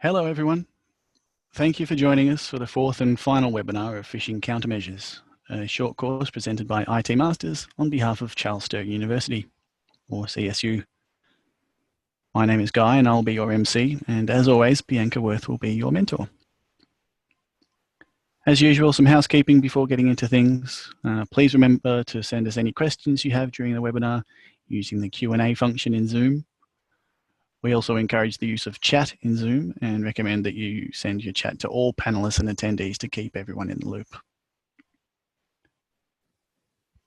Hello everyone. Thank you for joining us for the fourth and final webinar of Phishing Countermeasures, a short course presented by IT Masters on behalf of Charles Sturt University, or CSU. My name is Guy and I'll be your MC, and as always, Bianca Wirth will be your mentor. As usual, some housekeeping before getting into things. Please remember to send us any questions you have during the webinar using the Q&A function in Zoom. We also encourage the use of chat in Zoom and recommend that you send your chat to all panelists and attendees to keep everyone in the loop.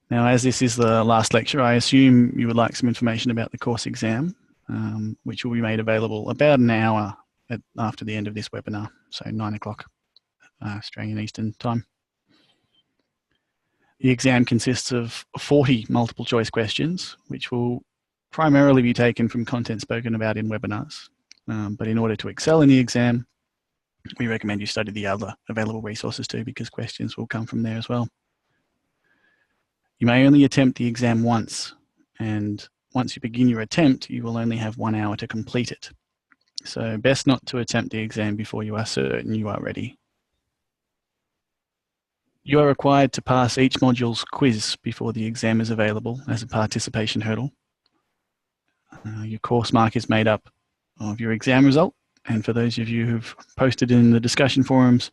Now, as this is the last lecture, I assume you would like some information about the course exam, which will be made available about an hour after the end of this webinar, so 9 o'clock Australian Eastern Time. The exam consists of 40 multiple choice questions, which will primarily be taken from content spoken about in webinars. But in order to excel in the exam, we recommend you study the other available resources too, because questions will come from there as well. You may only attempt the exam once, and once you begin your attempt, you will only have 1 hour to complete it. So best not to attempt the exam before you are certain you are ready. You are required to pass each module's quiz before the exam is available as a participation hurdle. Your course mark is made up of your exam result, and for those of you who've posted in the discussion forums,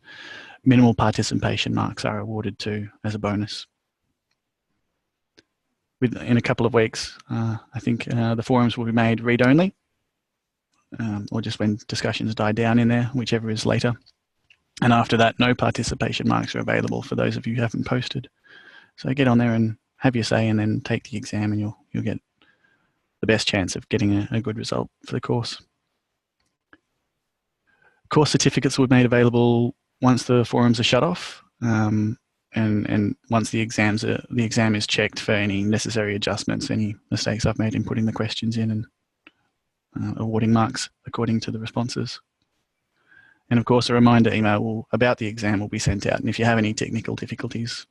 minimal participation marks are awarded too as a bonus. In a couple of weeks, I think the forums will be made read-only, or just when discussions die down in there, whichever is later. And after that, no participation marks are available for those of you who haven't posted. So get on there and have your say, and then take the exam, and you'll get the best chance of getting a good result for the course. Course certificates will be made available once the forums are shut off, and once the exam is checked for any necessary adjustments, any mistakes I've made in putting the questions in, and awarding marks according to the responses. And of course, a reminder email about the exam will be sent out. And if you have any technical difficulties,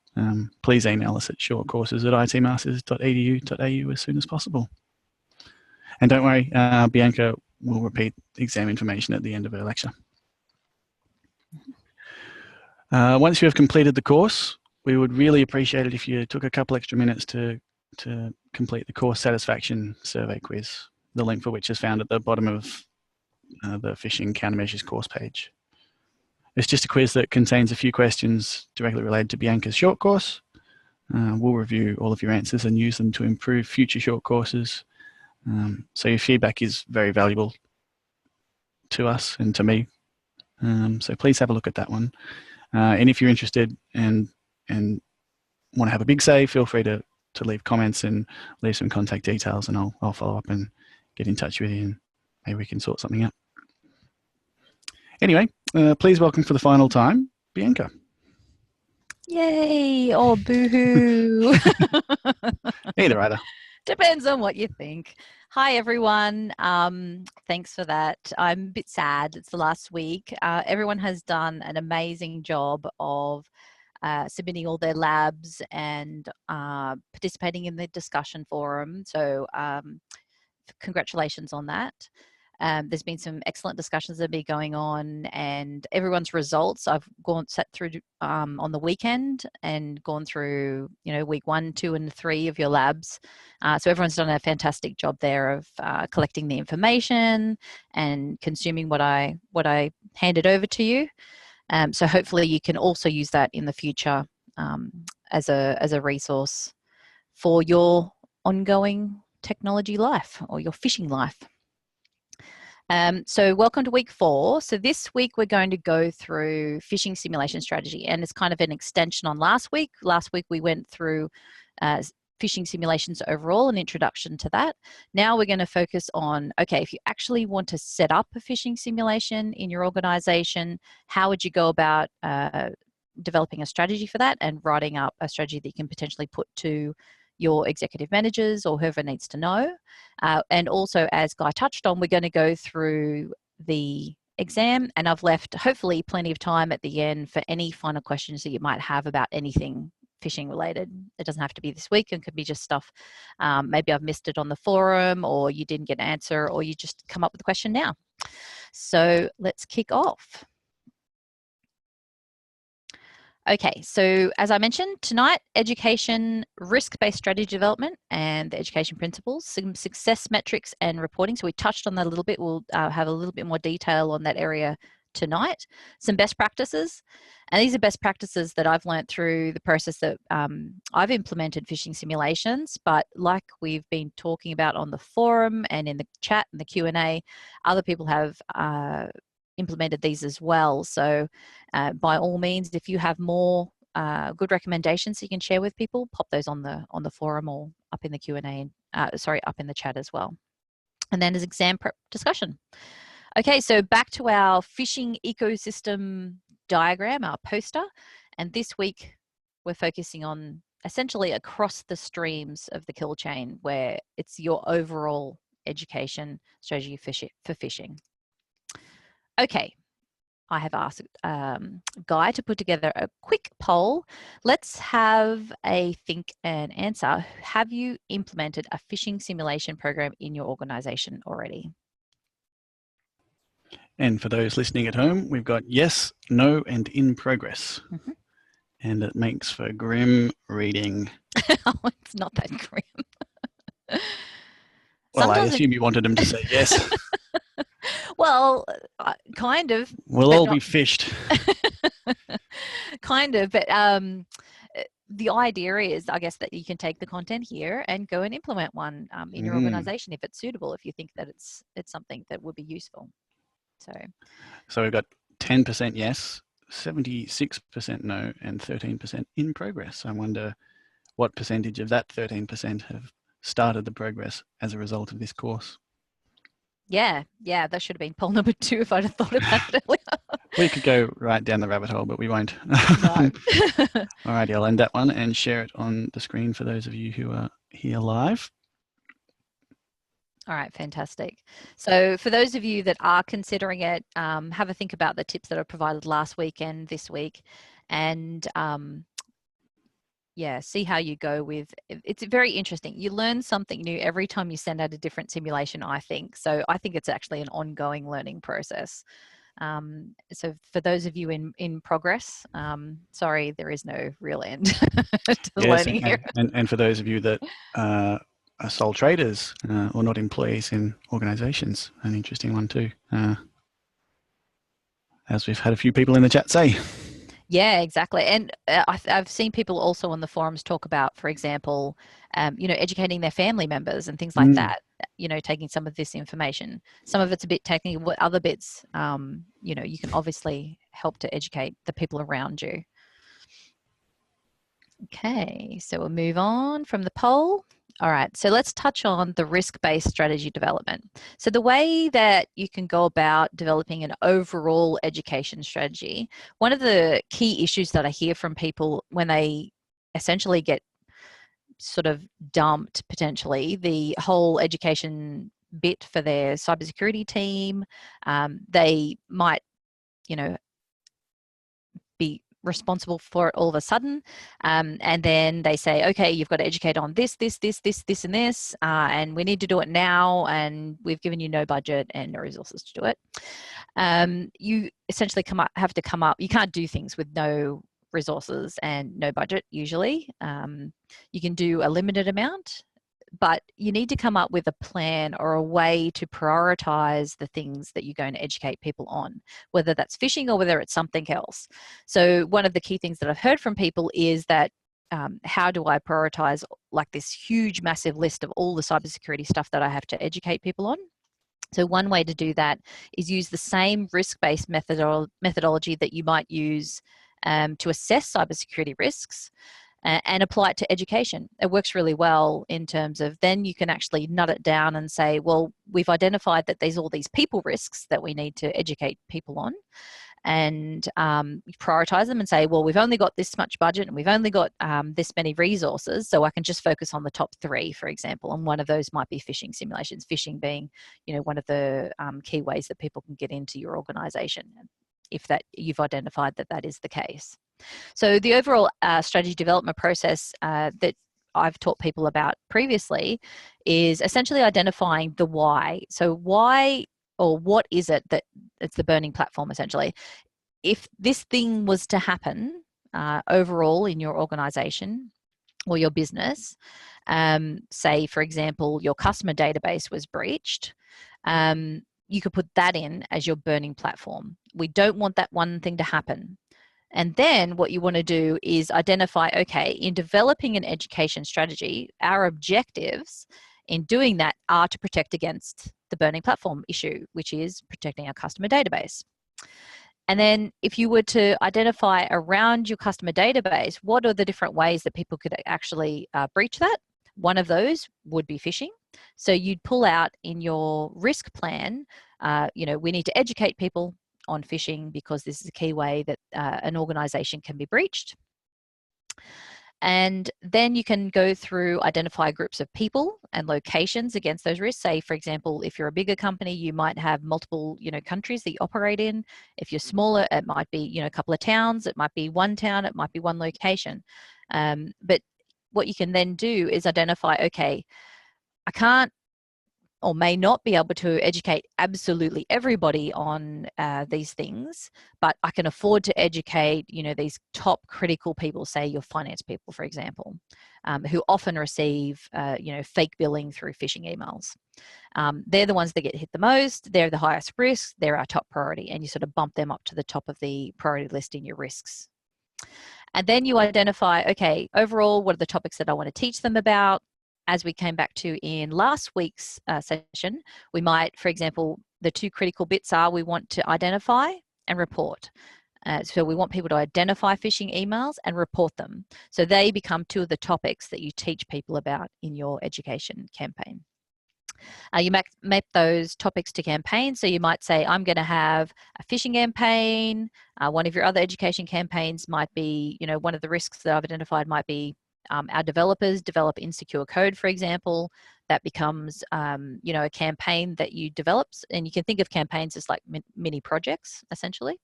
please email us at shortcourses@itmasters.edu.au as soon as possible. And don't worry, Bianca will repeat exam information at the end of her lecture. Once you have completed the course, we would really appreciate it if you took a couple extra minutes to complete the course satisfaction survey quiz, the link for which is found at the bottom of the Phishing Countermeasures course page. It's just a quiz that contains a few questions directly related to Bianca's short course. We'll review all of your answers and use them to improve future short courses. So your feedback is very valuable to us and to me. So please have a look at that one. And if you're interested and want to have a big say, feel free to leave comments and leave some contact details, and I'll follow up and get in touch with you, and maybe we can sort something out. Anyway, please welcome for the final time, Bianca. Yay! Oh, boo-hoo! Either, either. Depends on what you think. Hi, everyone. Thanks for that. I'm a bit sad. It's the last week. Everyone has done an amazing job of submitting all their labs and participating in the discussion forum. So congratulations on that. There's been some excellent discussions that have been going on, and everyone's results I've sat through on the weekend and gone through, week 1, 2, and 3 of your labs. So everyone's done a fantastic job there of collecting the information and consuming what I handed over to you. So hopefully you can also use that in the future as a resource for your ongoing technology life or your phishing life. So welcome to week 4. So this week we're going to go through phishing simulation strategy, and it's kind of an extension on last week. Last week we went through phishing simulations overall, an introduction to that. Now we're going to focus on, okay, if you actually want to set up a phishing simulation in your organization, how would you go about developing a strategy for that and writing up a strategy that you can potentially put to your executive managers or whoever needs to know. And also, as Guy touched on, we're going to go through the exam, and I've left hopefully plenty of time at the end for any final questions that you might have about anything phishing related. It doesn't have to be this week, and could be just stuff maybe I've missed it on the forum, or you didn't get an answer, or you just come up with a question now. So let's kick off. Okay, so as I mentioned tonight, education, risk-based strategy development and the education principles, some success metrics and reporting. So we touched on that a little bit. We'll have a little bit more detail on that area tonight. Some best practices. And these are best practices that I've learned through the process that I've implemented phishing simulations. But like we've been talking about on the forum and in the chat and the Q&A, other people have implemented these as well. So by all means, if you have more good recommendations you can share with people, pop those on the forum or up in the Q&A, up in the chat as well. And then as exam prep discussion. Okay, so back to our phishing ecosystem diagram, our poster. And this week we're focusing on essentially across the streams of the kill chain, where it's your overall education strategy for phishing. Okay, I have asked Guy to put together a quick poll. Let's have a think and answer. Have you implemented a phishing simulation program in your organization already? And for those listening at home, we've got yes, no, and in progress. Mm-hmm. And it makes for grim reading. Oh, it's not that grim. Well, I assume you wanted them to say yes. Well, kind of. We'll all be phished. Kind of, but the idea is, I guess, that you can take the content here and go and implement one in your organization if it's suitable, if you think that it's something that would be useful. So we've got 10% yes, 76% no, and 13% in progress. I wonder what percentage of that 13% have started the progress as a result of this course. Yeah, that should have been poll number 2 if I'd have thought about it earlier. We could go right down the rabbit hole, but we won't. No. All righty, I'll end that one and share it on the screen for those of you who are here live. All right, fantastic. So for those of you that are considering it, have a think about the tips that I provided last week and this week, and yeah, see how you go with it. It's very interesting. You learn something new every time you send out a different simulation, I think. So I think it's actually an ongoing learning process. So for those of you in progress, sorry, there is no real end to the learning here. And for those of you that are sole traders or not employees in organizations, an interesting one too, as we've had a few people in the chat say. Yeah, exactly. And I've seen people also on the forums talk about, for example, educating their family members and things like that, taking some of this information. Some of it's a bit technical, but other bits, you can obviously help to educate the people around you. Okay, so we'll move on from the poll. All right, so let's touch on the risk-based strategy development. So the way that you can go about developing an overall education strategy, one of the key issues that I hear from people when they essentially get sort of dumped potentially the whole education bit for their cybersecurity team, they might, be responsible for it all of a sudden, and then they say, okay, you've got to educate on this, and this, and we need to do it now, and we've given you no budget and no resources to do it. You essentially have to come up. You can't do things with no resources and no budget usually. You can do a limited amount, but you need to come up with a plan or a way to prioritize the things that you're going to educate people on, whether that's phishing or whether it's something else. So one of the key things that I've heard from people is that how do I prioritize like this huge, massive list of all the cybersecurity stuff that I have to educate people on? So one way to do that is use the same risk-based methodology that you might use to assess cybersecurity risks, and apply it to education. It works really well in terms of then you can actually nut it down and say, well, we've identified that there's all these people risks that we need to educate people on, and prioritize them and say, well, we've only got this much budget and we've only got this many resources, so I can just focus on the top 3, for example, and one of those might be phishing simulations, phishing being one of the key ways that people can get into your organization if that you've identified that that is the case. So the overall strategy development process that I've taught people about previously is essentially identifying the why. So why or what is it that it's the burning platform essentially. If this thing was to happen overall in your organization or your business, say for example your customer database was breached, you could put that in as your burning platform. We don't want that one thing to happen. And then what you want to do is identify, okay, in developing an education strategy, our objectives in doing that are to protect against the burning platform issue, which is protecting our customer database. And then if you were to identify around your customer database, what are the different ways that people could actually breach that? One of those would be phishing. So you'd pull out in your risk plan, we need to educate people on phishing because this is a key way that an organization can be breached. And then you can go through, identify groups of people and locations against those risks. Say, for example, if you're a bigger company, you might have multiple, countries that you operate in. If you're smaller, it might be, a couple of towns. It might be one town. It might be one location. But what you can then do is identify, okay, I can't or may not be able to educate absolutely everybody on these things, but I can afford to educate, these top critical people, say your finance people, for example, who often receive, fake billing through phishing emails. They're the ones that get hit the most. They're the highest risk. They're our top priority, and you sort of bump them up to the top of the priority list in your risks. And then you identify, okay, overall, what are the topics that I want to teach them about? As we came back to in last week's session, we might, for example, the two critical bits are we want to identify and report. So we want people to identify phishing emails and report them. So they become two of the topics that you teach people about in your education campaign. You map those topics to campaigns. So you might say, I'm going to have a phishing campaign. One of your other education campaigns might be, one of the risks that I've identified might be our developers develop insecure code, for example. That becomes, a campaign that you develop. And you can think of campaigns as like mini projects, essentially.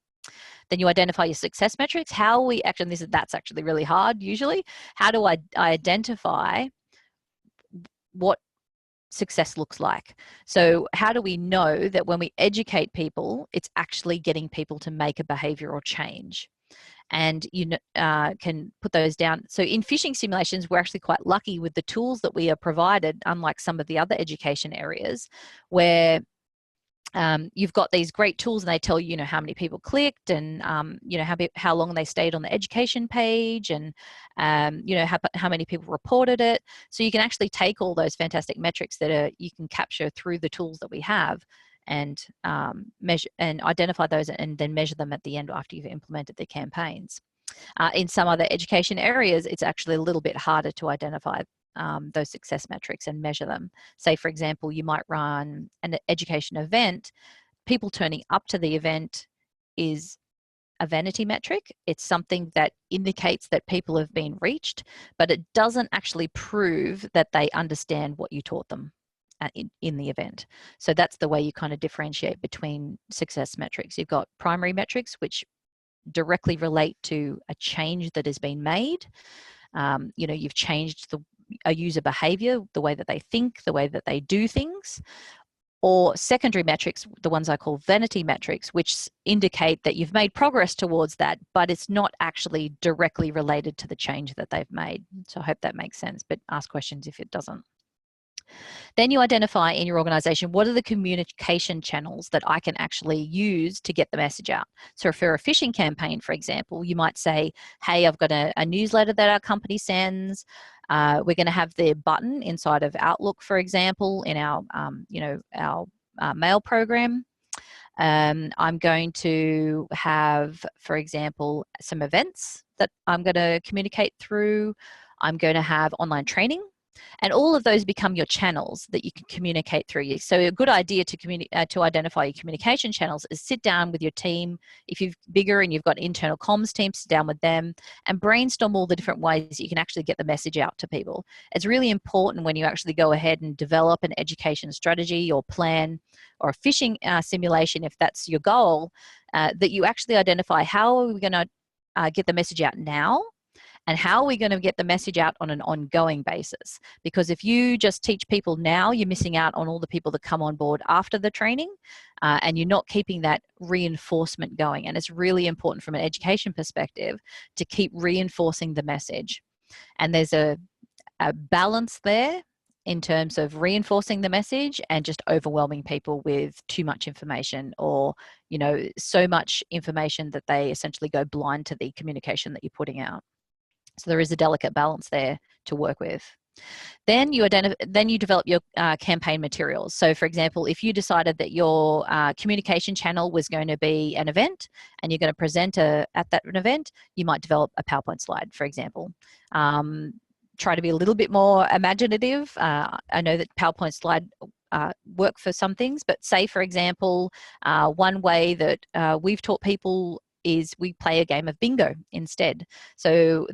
Then you identify your success metrics. How we actually, that's actually really hard usually. How do I identify what success looks like? So how do we know that when we educate people, it's actually getting people to make a behavioral change? And you can put those down. So in phishing simulations, we're actually quite lucky with the tools that we are provided, unlike some of the other education areas where you've got these great tools and they tell you, how many people clicked and, how long they stayed on the education page and, how many people reported it. So you can actually take all those fantastic metrics that you can capture through the tools that we have and measure and identify those and then measure them at the end after you've implemented the campaigns. In some other education areas, it's actually a little bit harder to identify those success metrics and measure them. Say, for example, you might run an education event. People turning up to the event is a vanity metric. It's something that indicates that people have been reached, but it doesn't actually prove that they understand what you taught them in the event. So that's the way you kind of differentiate between success metrics. You've got primary metrics, which directly relate to a change that has been made. You've changed a user behavior, the way that they think, the way that they do things. Or secondary metrics, the ones I call vanity metrics, which indicate that you've made progress towards that, but it's not actually directly related to the change that they've made. So I hope that makes sense, but ask questions if it doesn't. Then you identify in your organization, what are the communication channels that I can actually use to get the message out? So for a phishing campaign, for example, you might say, hey, I've got a newsletter that our company sends. We're going to have the button inside of Outlook, for example, in our, our mail program. I'm going to have, for example, some events that I'm going to communicate through. I'm going to have online training. And all of those become your channels that you can communicate through. So a good idea to identify your communication channels is sit down with your team. If you're bigger and you've got internal comms teams, sit down with them and brainstorm all the different ways you can actually get the message out to people. It's really important when you actually go ahead and develop an education strategy or plan or a phishing simulation, if that's your goal, that you actually identify how are we going to get the message out now, And how are we going to get the message out on an ongoing basis? Because if you just teach people now, you're missing out on all the people that come on board after the training, and you're not keeping that reinforcement going. And it's really important from an education perspective to keep reinforcing the message. And there's a balance there in terms of reinforcing the message and just overwhelming people with too much information, or so much information that they essentially go blind to the communication that you're putting out. So there is a delicate balance there to work with. Then you develop your campaign materials. So for example, if you decided that your communication channel was going to be an event and you're going to present at that event, you might develop a PowerPoint slide, for example. Try to be a little bit more imaginative. I know that PowerPoint slide work for some things, but say for example, one way that we've taught people is we play a game of bingo instead. So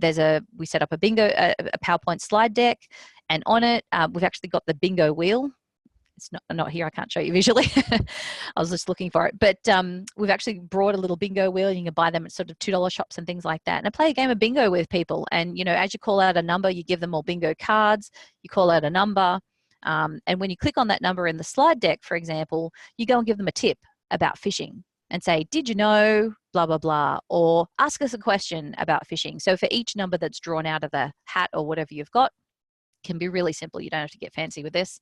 we set up a PowerPoint slide deck, and on it we've actually got the bingo wheel. It's not here, I can't show you visually. I was just looking for it. But we've actually brought a little bingo wheel. You can buy them at sort of $2 shops and things like that. And I play a game of bingo with people. And, as you call out a number, you give them all bingo cards. You call out a number. And when you click on that number in the slide deck, for example, you go and give them a tip about phishing and say, did you know, blah, blah, blah, or ask us a question about phishing. So for each number that's drawn out of the hat or whatever you've got, can be really simple. You don't have to get fancy with this.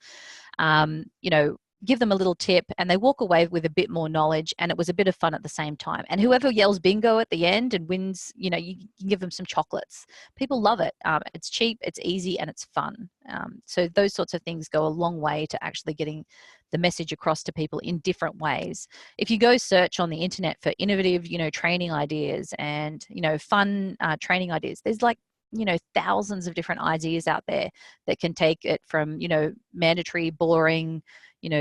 Give them a little tip and they walk away with a bit more knowledge, and it was a bit of fun at the same time. And whoever yells bingo at the end and wins, you can give them some chocolates. People love it. It's cheap, it's easy, and it's fun. So those sorts of things go a long way to actually getting the message across to people in different ways. If you go search on the internet for innovative, training ideas and, fun training ideas, there's like, thousands of different ideas out there that can take it from, mandatory, boring,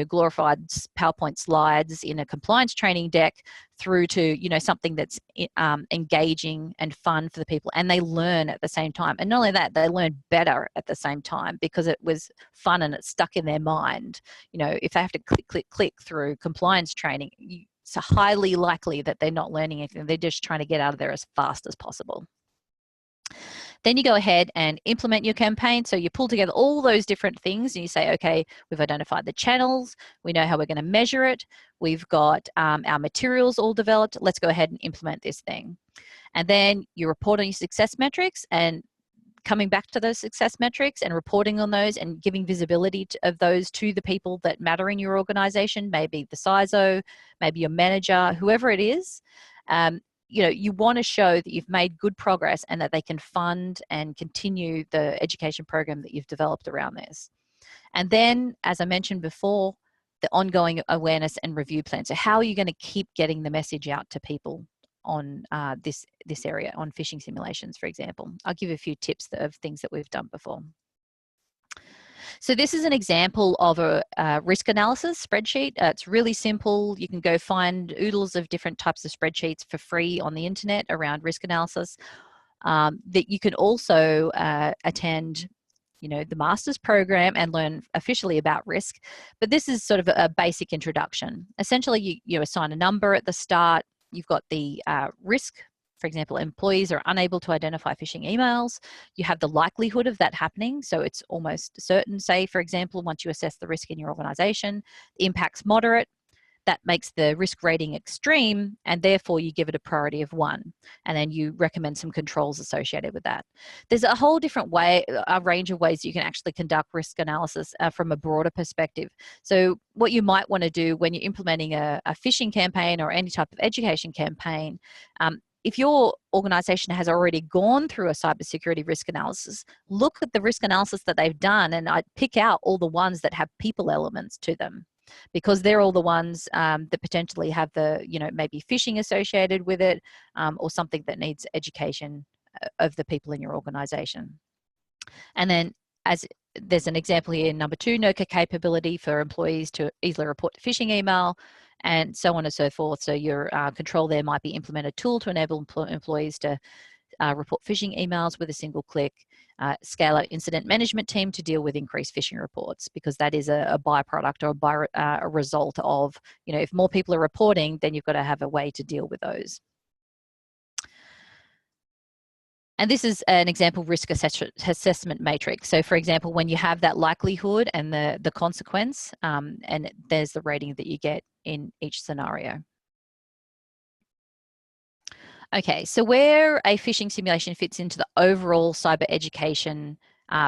glorified PowerPoint slides in a compliance training deck through to, something that's engaging and fun for the people, and they learn at the same time. And not only that, they learn better at the same time because it was fun and it's stuck in their mind. If they have to click through compliance training, it's highly likely that they're not learning anything. They're just trying to get out of there as fast as possible. Then you go ahead and implement your campaign. So you pull together all those different things and you say, okay, we've identified the channels. We know how we're going to measure it. We've got our materials all developed. Let's go ahead and implement this thing. And then you report on your success metrics, and coming back to those success metrics and reporting on those and giving visibility of those to the people that matter in your organization, maybe the CISO, maybe your manager, whoever it is. You want to show that you've made good progress and that they can fund and continue the education program that you've developed around this. And then, as I mentioned before, the ongoing awareness and review plan. So how are you going to keep getting the message out to people on this area, on phishing simulations, for example? I'll give you a few tips of things that we've done before. So this is an example of a risk analysis spreadsheet. It's really simple. You can go find oodles of different types of spreadsheets for free on the internet around risk analysis. That you can also attend, the master's program and learn officially about risk. But this is sort of a basic introduction. Essentially, you assign a number at the start. You've got the risk. For example, employees are unable to identify phishing emails. You have the likelihood of that happening. So it's almost certain. Say, for example, once you assess the risk in your organization, the impact's moderate. That makes the risk rating extreme, and therefore you give it a priority of 1. And then you recommend some controls associated with that. There's a whole different range of ways you can actually conduct risk analysis from a broader perspective. So what you might want to do when you're implementing a phishing campaign or any type of education campaign, if your organization has already gone through a cybersecurity risk analysis, look at the risk analysis that they've done, and I'd pick out all the ones that have people elements to them, because they're all the ones that potentially have the, maybe phishing associated with it, or something that needs education of the people in your organization. And then, as there's an example here, number 2, no capability for employees to easily report to phishing email, and so on and so forth. So your control there might be implement a tool to enable employees to report phishing emails with a single click. Scale our incident management team to deal with increased phishing reports, because that is a byproduct or a result of, if more people are reporting, then you've got to have a way to deal with those. And this is an example risk assessment matrix. So for example, when you have that likelihood and the consequence, and there's the rating that you get in each scenario. Okay, so where a phishing simulation fits into the overall cyber education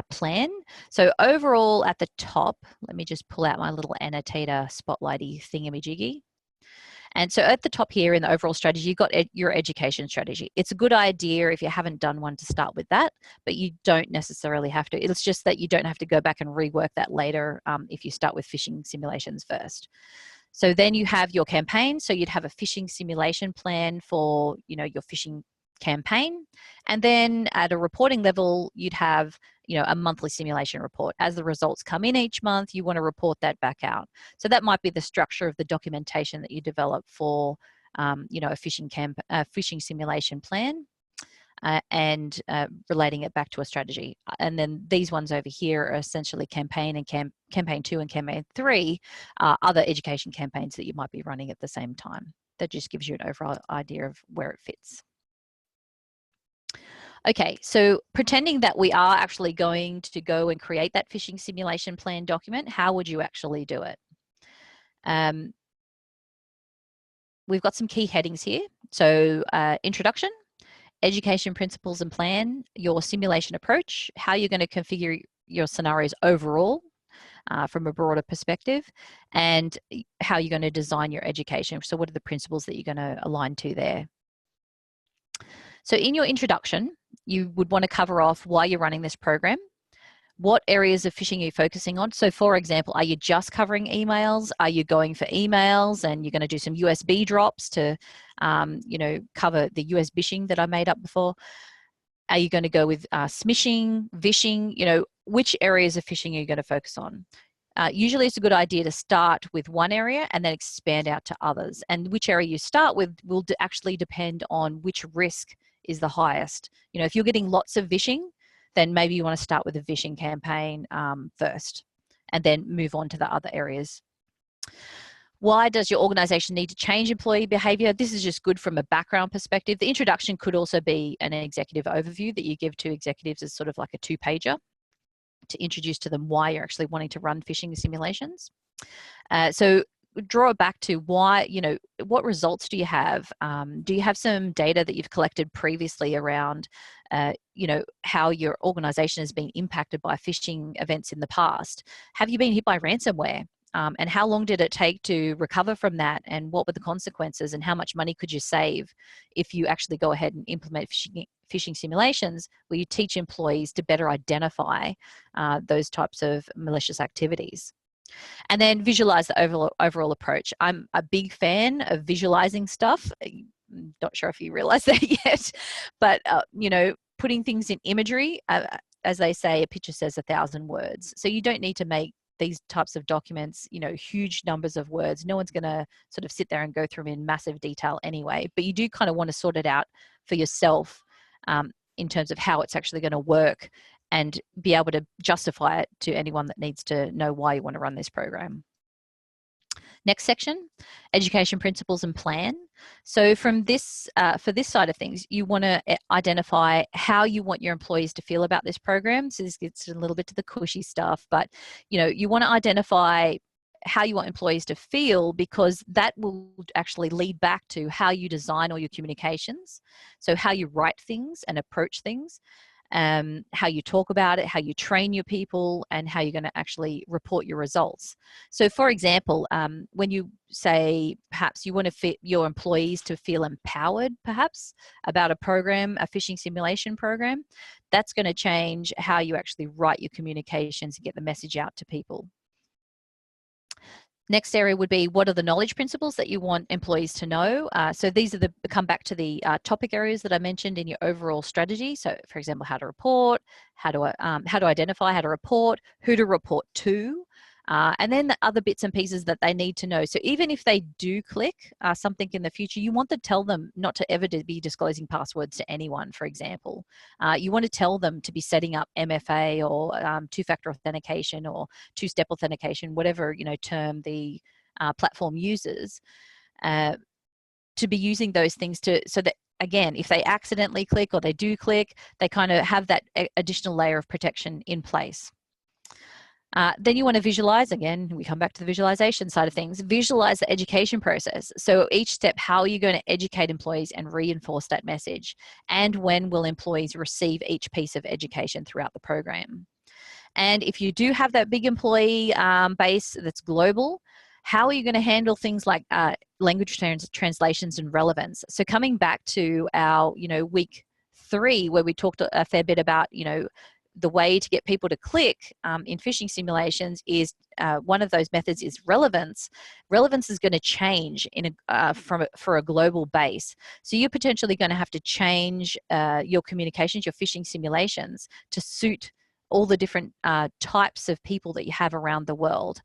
plan. So overall at the top, let me just pull out my little annotator spotlighty thingamajiggy. And so at the top here in the overall strategy, you've got your education strategy. It's a good idea if you haven't done one to start with that, but you don't necessarily have to. It's just that you don't have to go back and rework that later if you start with phishing simulations first. So then you have your campaign. So you'd have a phishing simulation plan for, your phishing campaign. And then at a reporting level, you'd have, a monthly simulation report. As the results come in each month, you want to report that back out. So that might be the structure of the documentation that you develop for, a phishing simulation plan. And relating it back to a strategy. And then these ones over here are essentially campaign and campaign 2 and campaign 3 are other education campaigns that you might be running at the same time. That just gives you an overall idea of where it fits. Okay, so pretending that we are actually going to go and create that phishing simulation plan document, how would you actually do it? We've got some key headings here. So introduction, education principles and plan, your simulation approach, how you're going to configure your scenarios overall from a broader perspective, and how you're going to design your education. So what are the principles that you're going to align to there? So in your introduction, you would want to cover off why you're running this program. What areas of phishing are you focusing on? So for example, are you just covering emails? Are you going for emails and you're going to do some USB drops to, cover the US bishing that I made up before? Are you going to go with smishing, vishing? Which areas of phishing are you going to focus on? Usually it's a good idea to start with one area and then expand out to others. And which area you start with will actually depend on which risk is the highest. If you're getting lots of vishing, then maybe you want to start with a vishing campaign first and then move on to the other areas. Why does your organization need to change employee behavior? This is just good from a background perspective. The introduction could also be an executive overview that you give to executives as sort of like a 2-pager to introduce to them why you're actually wanting to run phishing simulations. So draw it back to why, what results do you have? Do you have some data that you've collected previously around, how your organization has been impacted by phishing events in the past? Have you been hit by ransomware? And how long did it take to recover from that? And what were the consequences? And how much money could you save if you actually go ahead and implement phishing simulations where you teach employees to better identify those types of malicious activities? And then visualize the overall approach. I'm a big fan of visualizing stuff. Not sure if you realize that yet, but putting things in imagery, as they say, a picture says 1,000 words. So you don't need to make these types of documents, huge numbers of words. No one's going to sort of sit there and go through them in massive detail anyway, but you do kind of want to sort it out for yourself in terms of how it's actually going to work and be able to justify it to anyone that needs to know why you want to run this program. Next section, education principles and plan. So from this, for this side of things, you want to identify how you want your employees to feel about this program. So this gets a little bit to the cushy stuff, but you want to identify how you want employees to feel, because that will actually lead back to how you design all your communications. So how you write things and approach things. How you talk about it, how you train your people, and how you're going to actually report your results. So for example, when you say perhaps you want to your employees to feel empowered perhaps about a program, a phishing simulation program, that's going to change how you actually write your communications and get the message out to people. Next area would be, what are the knowledge principles that you want employees to know? So these are come back to the topic areas that I mentioned in your overall strategy. So for example, how to report, how to identify, how to report, who to report to, and then the other bits and pieces that they need to know. So even if they do click something in the future, you want to tell them not to ever be disclosing passwords to anyone, for example. You want to tell them to be setting up MFA or two-factor authentication or two-step authentication, whatever term the platform uses, to be using those things so that again, if they accidentally click or they do click, they kind of have that additional layer of protection in place. Then you want to visualize. Again, we come back to the visualization side of things. Visualize the education process. So each step, how are you going to educate employees and reinforce that message? And when will employees receive each piece of education throughout the program? And if you do have that big employee base that's global, how are you going to handle things like language translations and relevance? So coming back to our, week 3, where we talked a fair bit about, the way to get people to click in phishing simulations is one of those methods is relevance. Relevance is going to change for a global base. So you're potentially going to have to change your communications, your phishing simulations to suit all the different types of people that you have around the world,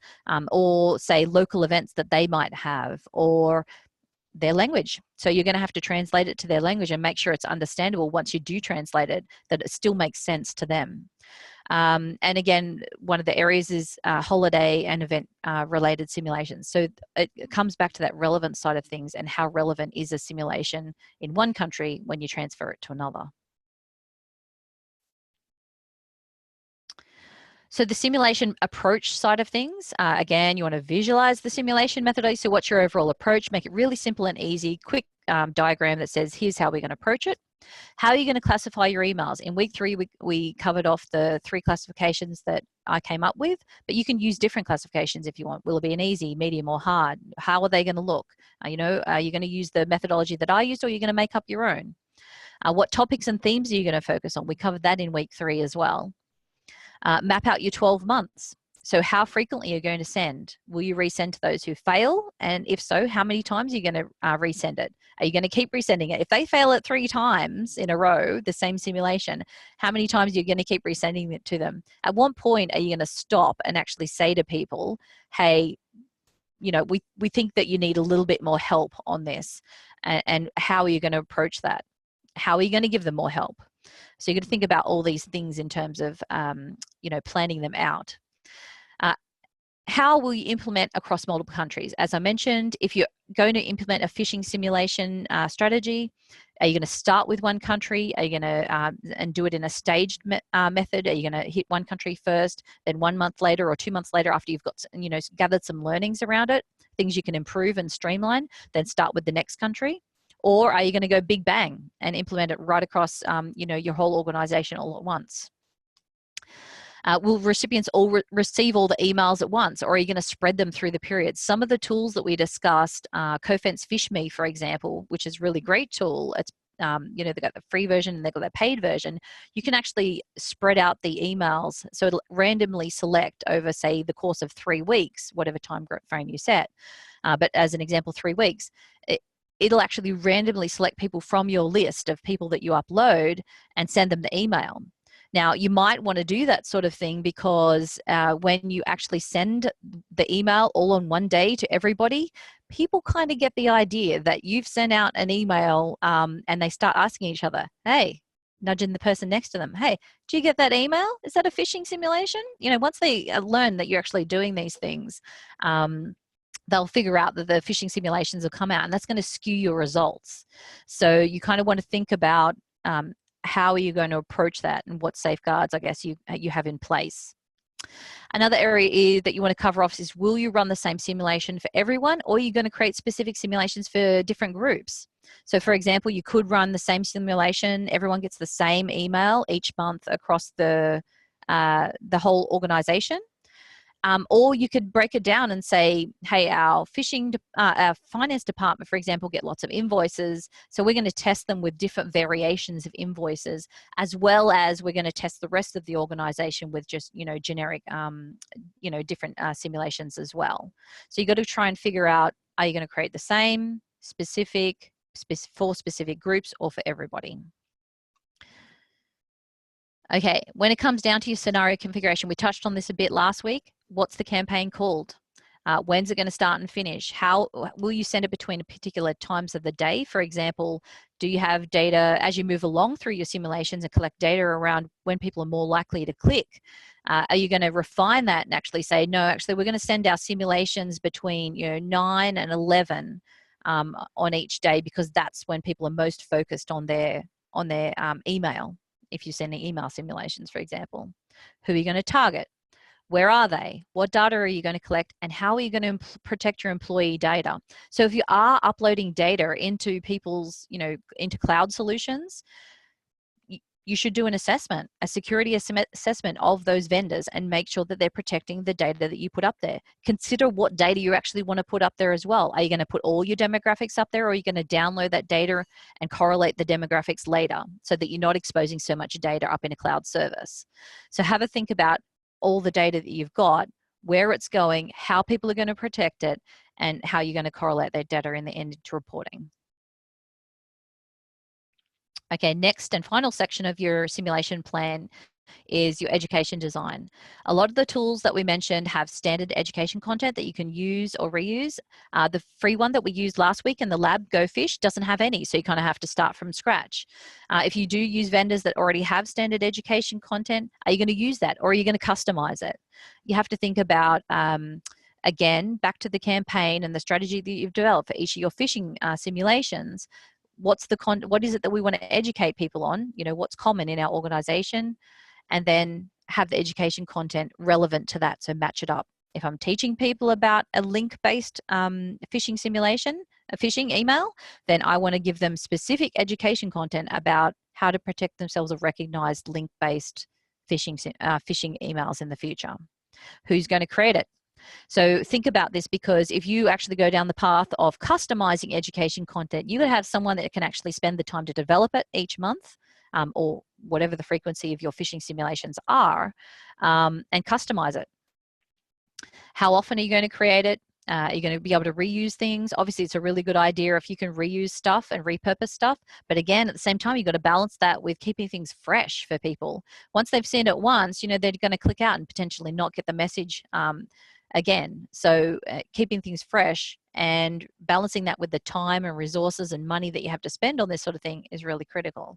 or say local events that they might have, or their language. So you're going to have to translate it to their language and make sure it's understandable once you do translate it, that it still makes sense to them. And again, one of the areas is holiday and event related simulations. So it comes back to that relevance side of things and how relevant is a simulation in one country when you transfer it to another. So the simulation approach side of things, again, you want to visualize the simulation methodology. So what's your overall approach? Make it really simple and easy, quick diagram that says, here's how we're going to approach it. How are you going to classify your emails? In week 3, we covered off the 3 classifications that I came up with, but you can use different classifications if you want. Will it be an easy, medium, or hard? How are they going to look? Are you going to use the methodology that I used, or are you going to make up your own? What topics and themes are you going to focus on? We covered that in week 3 as well. Map out your 12 months. So how frequently are you going to send? Will you resend to those who fail? And if so, how many times are you going to resend it? Are you going to keep resending it? If they fail it 3 times in a row, the same simulation, how many times are you going to keep resending it to them? At what point are you going to stop and actually say to people, hey, we think that you need a little bit more help on this, and how are you going to approach that? How are you going to give them more help? So you're going to think about all these things in terms of, planning them out. How will you implement across multiple countries? As I mentioned, if you're going to implement a phishing simulation strategy, are you going to start with one country? Are you going to and do it in a staged method? Are you going to hit one country first, then 1 month later or 2 months later, after you've got gathered some learnings around it, things you can improve and streamline, then start with the next country? Or are you going to go big bang and implement it right across, your whole organization all at once? Will recipients all receive all the emails at once, or are you going to spread them through the period? Some of the tools that we discussed, Cofense FishMe, for example, which is a really great tool. It's they've got the free version and they've got the paid version. You can actually spread out the emails, so it'll randomly select over, say, the course of 3 weeks, whatever time frame you set. But as an example, 3 weeks. It'll actually randomly select people from your list of people that you upload and send them the email. Now, you might want to do that sort of thing because when you actually send the email all on one day to everybody, people kind of get the idea that you've sent out an email and they start asking each other, hey, nudging the person next to them, hey, do you get that email? Is that a phishing simulation? Once they learn that you're actually doing these things, they'll figure out that the phishing simulations will come out, and that's going to skew your results. So you kind of want to think about how are you going to approach that and what safeguards, I guess, you have in place. Another area that you want to cover off is, will you run the same simulation for everyone, or are you going to create specific simulations for different groups? So for example, you could run the same simulation, everyone gets the same email each month across the whole organization. Or you could break it down and say, hey, our finance department, for example, get lots of invoices. So we're going to test them with different variations of invoices, as well as we're going to test the rest of the organization with just, generic, different simulations as well. So you've got to try and figure out, are you going to create the same for specific groups or for everybody? Okay, when it comes down to your scenario configuration, we touched on this a bit last week. What's the campaign called? When's it going to start and finish? How will you send it between particular times of the day? For example, do you have data as you move along through your simulations and collect data around when people are more likely to click? Are you going to refine that and actually say, no, actually, we're going to send our simulations between 9 and 11 on each day, because that's when people are most focused on their email. If you're sending email simulations, for example, who are you going to target? Where are they? What data are you going to collect? And how are you going to protect your employee data? So if you are uploading data into people's, into cloud solutions, you should do an assessment, a security assessment of those vendors, and make sure that they're protecting the data that you put up there. Consider what data you actually want to put up there as well. Are you going to put all your demographics up there, or are you going to download that data and correlate the demographics later so that you're not exposing so much data up in a cloud service? So have a think about all the data that you've got, where it's going, how people are going to protect it, and how you're going to correlate that data in the end into reporting. Okay, next and final section of your simulation plan is your education design. A lot of the tools that we mentioned have standard education content that you can use or reuse. The free one that we used last week in the lab, GoFish, doesn't have any, so you kind of have to start from scratch. If you do use vendors that already have standard education content, are you going to use that, or are you going to customize it? You have to think about, again, back to the campaign and the strategy that you've developed for each of your phishing simulations. What is it that we want to educate people on? What's common in our organization, and then have the education content relevant to that, so match it up. If I'm teaching people about a link-based phishing simulation, a phishing email, then I want to give them specific education content about how to protect themselves of recognized link-based phishing emails in the future. Who's going to create it? So think about this, because if you actually go down the path of customizing education content, you could have someone that can actually spend the time to develop it each month, or whatever the frequency of your phishing simulations are, and customize it. How often are you going to create it? Are you going to be able to reuse things? Obviously, it's a really good idea if you can reuse stuff and repurpose stuff. But again, at the same time, you've got to balance that with keeping things fresh for people. Once they've seen it once, they're going to click out and potentially not get the message again. So keeping things fresh and balancing that with the time and resources and money that you have to spend on this sort of thing is really critical.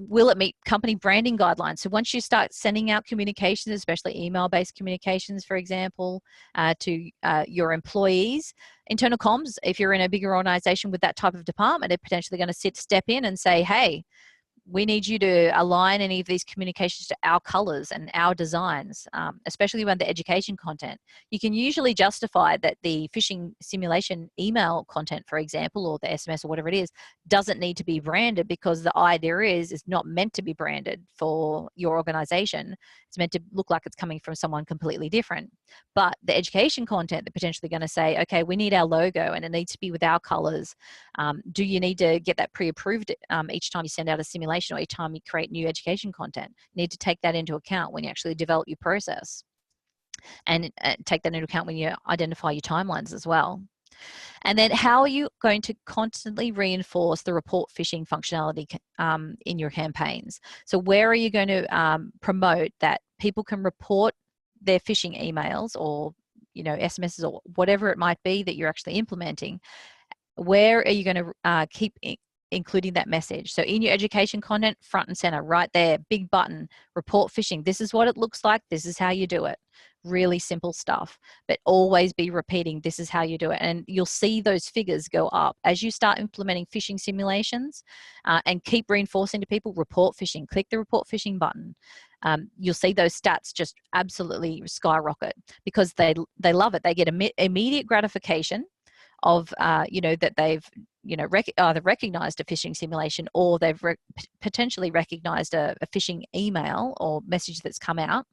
Will it meet company branding guidelines? So once you start sending out communications, especially email-based communications, for example, to your employees, internal comms, if you're in a bigger organization with that type of department, they're potentially going to step in and say, hey, we need you to align any of these communications to our colors and our designs, especially around the education content. You can usually justify that the phishing simulation email content, for example, or the SMS or whatever it is, doesn't need to be branded, because the idea is not meant to be branded for your organization. It's meant to look like it's coming from someone completely different. But the education content, they're potentially going to say, okay, we need our logo and it needs to be with our colors. Do you need to get that pre-approved each time you send out a simulation, or each time you create new education content? You need to take that into account when you actually develop your process, and take that into account when you identify your timelines as well. And then how are you going to constantly reinforce the report phishing functionality in your campaigns? So where are you going to promote that people can report their phishing emails, or SMSs, or whatever it might be that you're actually implementing? Where are you going to keep including that message? So in your education content, front and center, right there, big button, report phishing. This is what it looks like. This is how you do it. Really simple stuff, but always be repeating, this is how you do it. And you'll see those figures go up as you start implementing phishing simulations, and keep reinforcing to people, report phishing, click the report phishing button. You'll see those stats just absolutely skyrocket, because they love it. They get immediate gratification of that they've either recognized a phishing simulation, or they've potentially recognized a phishing email or message that's come out.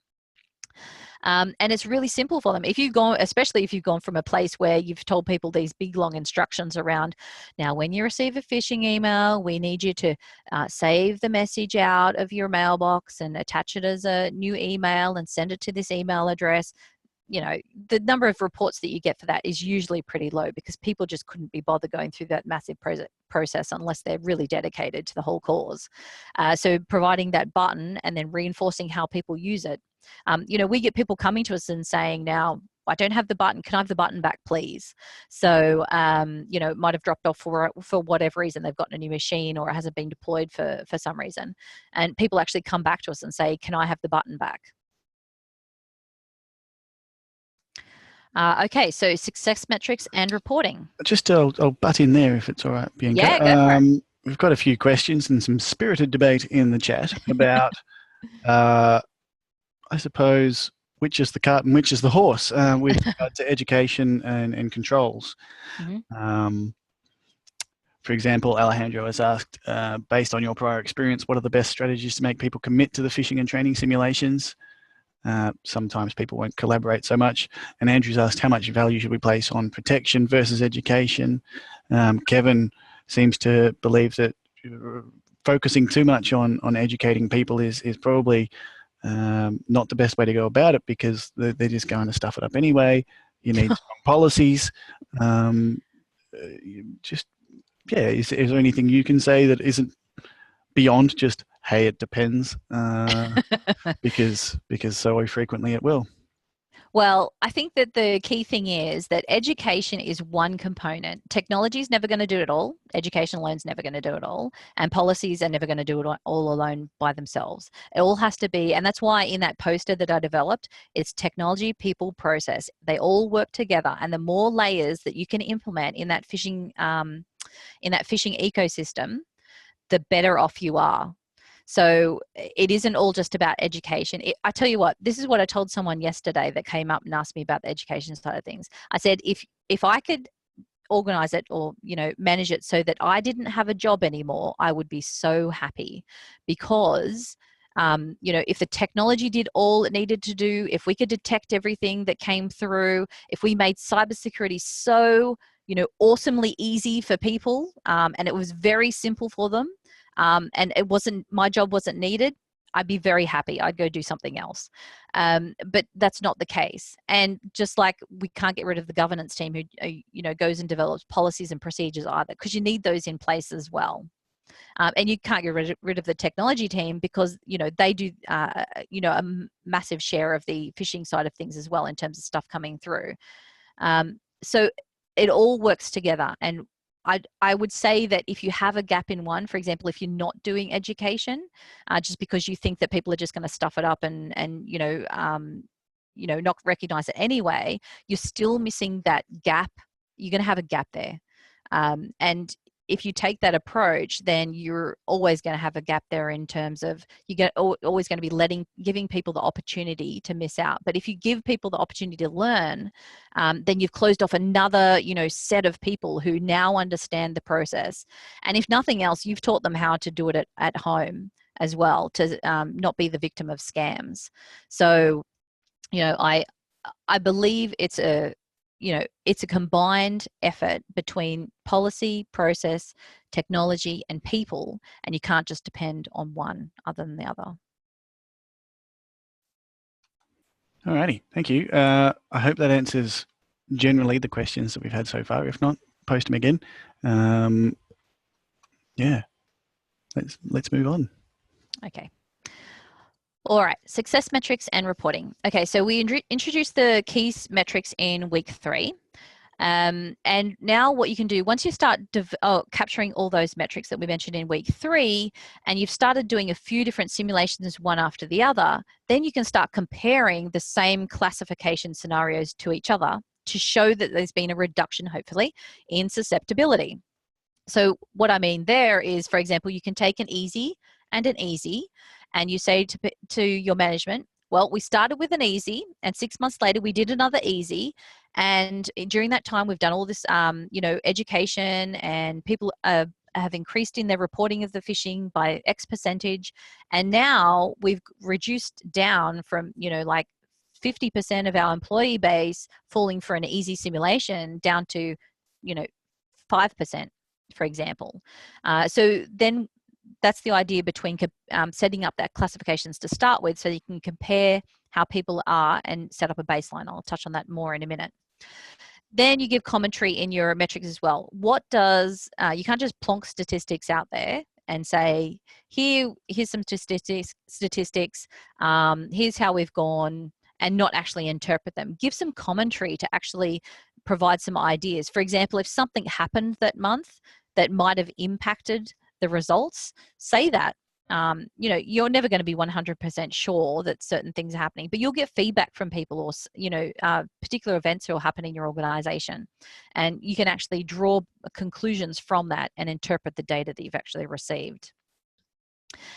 And it's really simple for them. Especially if you've gone from a place where you've told people these big long instructions around, now when you receive a phishing email, we need you to save the message out of your mailbox and attach it as a new email and send it to this email address. The number of reports that you get for that is usually pretty low, because people just couldn't be bothered going through that massive process unless they're really dedicated to the whole cause. So providing that button and then reinforcing how people use it. We get people coming to us and saying, now, I don't have the button. Can I have the button back, please? So, it might have dropped off for whatever reason. They've gotten a new machine, or it hasn't been deployed for some reason. And people actually come back to us and say, can I have the button back? Okay, so success metrics and reporting. Just I'll butt in there if it's all right, Bianca. Yeah, go for it. We've got a few questions and some spirited debate in the chat about, I suppose, which is the cart and which is the horse with regard to education and controls. Mm-hmm. For example, Alejandro has asked, based on your prior experience, what are the best strategies to make people commit to the phishing and training simulations? Sometimes people won't collaborate so much. And Andrew's asked, how much value should we place on protection versus education? Kevin seems to believe that focusing too much on educating people is probably not the best way to go about it, because they're just going to stuff it up anyway. You need strong policies. Is there anything you can say that isn't beyond just, hey, it depends, because so frequently it will? Well, I think that the key thing is that education is one component. Technology is never going to do it all. Education alone is never going to do it all. And policies are never going to do it all alone by themselves. It all has to be, and that's why in that poster that I developed, it's technology, people, process. They all work together. And the more layers that you can implement in that phishing ecosystem, the better off you are. So it isn't all just about education. I tell you what, this is what I told someone yesterday that came up and asked me about the education side of things. I said, if I could organize it or manage it so that I didn't have a job anymore, I would be so happy, because if the technology did all it needed to do, if we could detect everything that came through, if we made cybersecurity so awesomely easy for people, and it was very simple for them, and my job wasn't needed, I'd be very happy. I'd go do something else. But that's not the case. And just like we can't get rid of the governance team who goes and develops policies and procedures either, because you need those in place as well. And you can't get rid of the technology team, because they do a massive share of the phishing side of things as well in terms of stuff coming through. So it all works together. And I would say that if you have a gap in one, for example, if you're not doing education, just because you think that people are just going to stuff it up and not recognize it anyway, you're still missing that gap. You're going to have a gap there. And if you take that approach, then you're always going to have a gap there in terms of always going to be giving people the opportunity to miss out. But if you give people the opportunity to learn, then you've closed off another set of people who now understand the process. And if nothing else, you've taught them how to do it at home as well, to not be the victim of scams. So I believe it's a combined effort between policy, process, technology, and people, and you can't just depend on one other than the other. Alrighty, thank you. I hope that answers generally the questions that we've had so far. If not, post them again. Yeah, let's move on. Okay. All right, success metrics and reporting. Okay, so we introduced the key metrics in week 3. And now what you can do, once you start capturing all those metrics that we mentioned in week 3, and you've started doing a few different simulations one after the other, then you can start comparing the same classification scenarios to each other to show that there's been a reduction, hopefully, in susceptibility. So what I mean there is, for example, you can take an easy and an easy, and you say to your management, well, we started with an easy, and 6 months later we did another easy, and during that time we've done all this education, and people have increased in their reporting of the phishing by X percentage, and now we've reduced down from like 50% of our employee base falling for an easy simulation down to 5%, for example. So then that's the idea between setting up that classifications to start with, so you can compare how people are and set up a baseline. I'll touch on that more in a minute. Then you give commentary in your metrics as well. What does, you can't just plonk statistics out there and say, here's some statistics, here's how we've gone, and not actually interpret them. Give some commentary to actually provide some ideas. For example, if something happened that month that might have impacted the results, say that. you know, you're never going to be 100% sure that certain things are happening, but you'll get feedback from people, or, you know, particular events that will happen in your organization. And you can actually draw conclusions from that and interpret the data that you've actually received.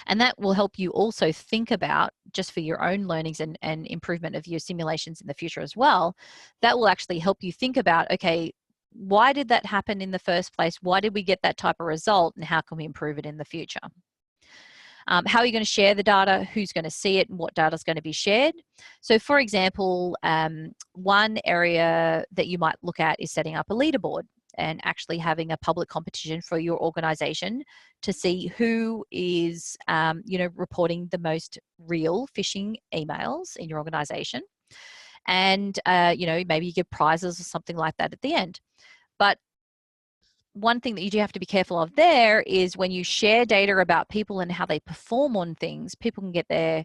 And that will help you also think about, just for your own learnings and improvement of your simulations in the future as well, that will actually help you think about, okay, why did that happen in the first place? Why did we get that type of result? And how can we improve it in the future? How are you going to share the data? Who's going to see it? And what data is going to be shared? So for example, one area that you might look at is setting up a leaderboard and actually having a public competition for your organization to see who is, you know, reporting the most real phishing emails in your organization. And, you know, maybe you give prizes or something like that at the end. But one thing that you do have to be careful of there is when you share data about people and how they perform on things, people can get their,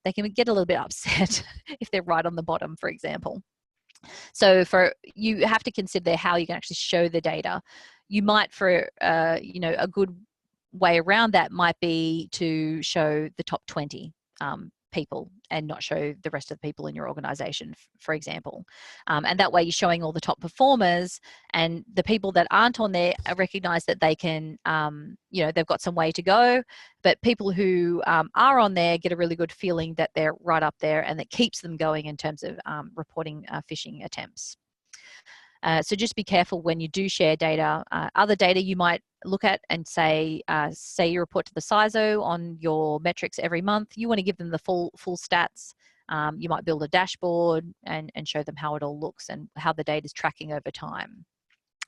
they can get a little bit upset if they're right on the bottom, for example. So you have to consider how you can actually show the data. You might, for you know, a good way around that might be to show the top 20 people and not show the rest of the people in your organization, for example. And that way you're showing all the top performers, and the people that aren't on there recognize that they can, you know, they've got some way to go, but people who are on there get a really good feeling that they're right up there, and that keeps them going in terms of reporting phishing attempts. So just be careful when you do share data. Other data you might look at and say you report to the CISO on your metrics every month. You want to give them the full stats. You might build a dashboard and show them how it all looks and how the data is tracking over time.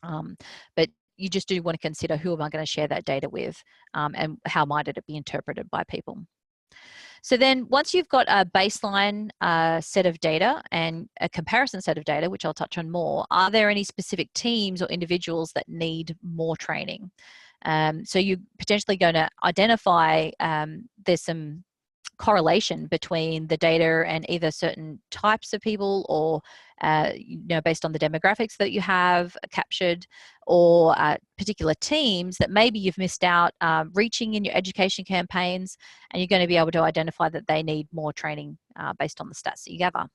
But you just do want to consider, who am I going to share that data with, and how might it be interpreted by people. So then once you've got a baseline set of data and a comparison set of data, which I'll touch on more, are there any specific teams or individuals that need more training? So you're potentially going to identify there's some correlation between the data and either certain types of people, or you know, based on the demographics that you have captured, or particular teams that maybe you've missed out reaching in your education campaigns, and you're going to be able to identify that they need more training based on the stats that you gather.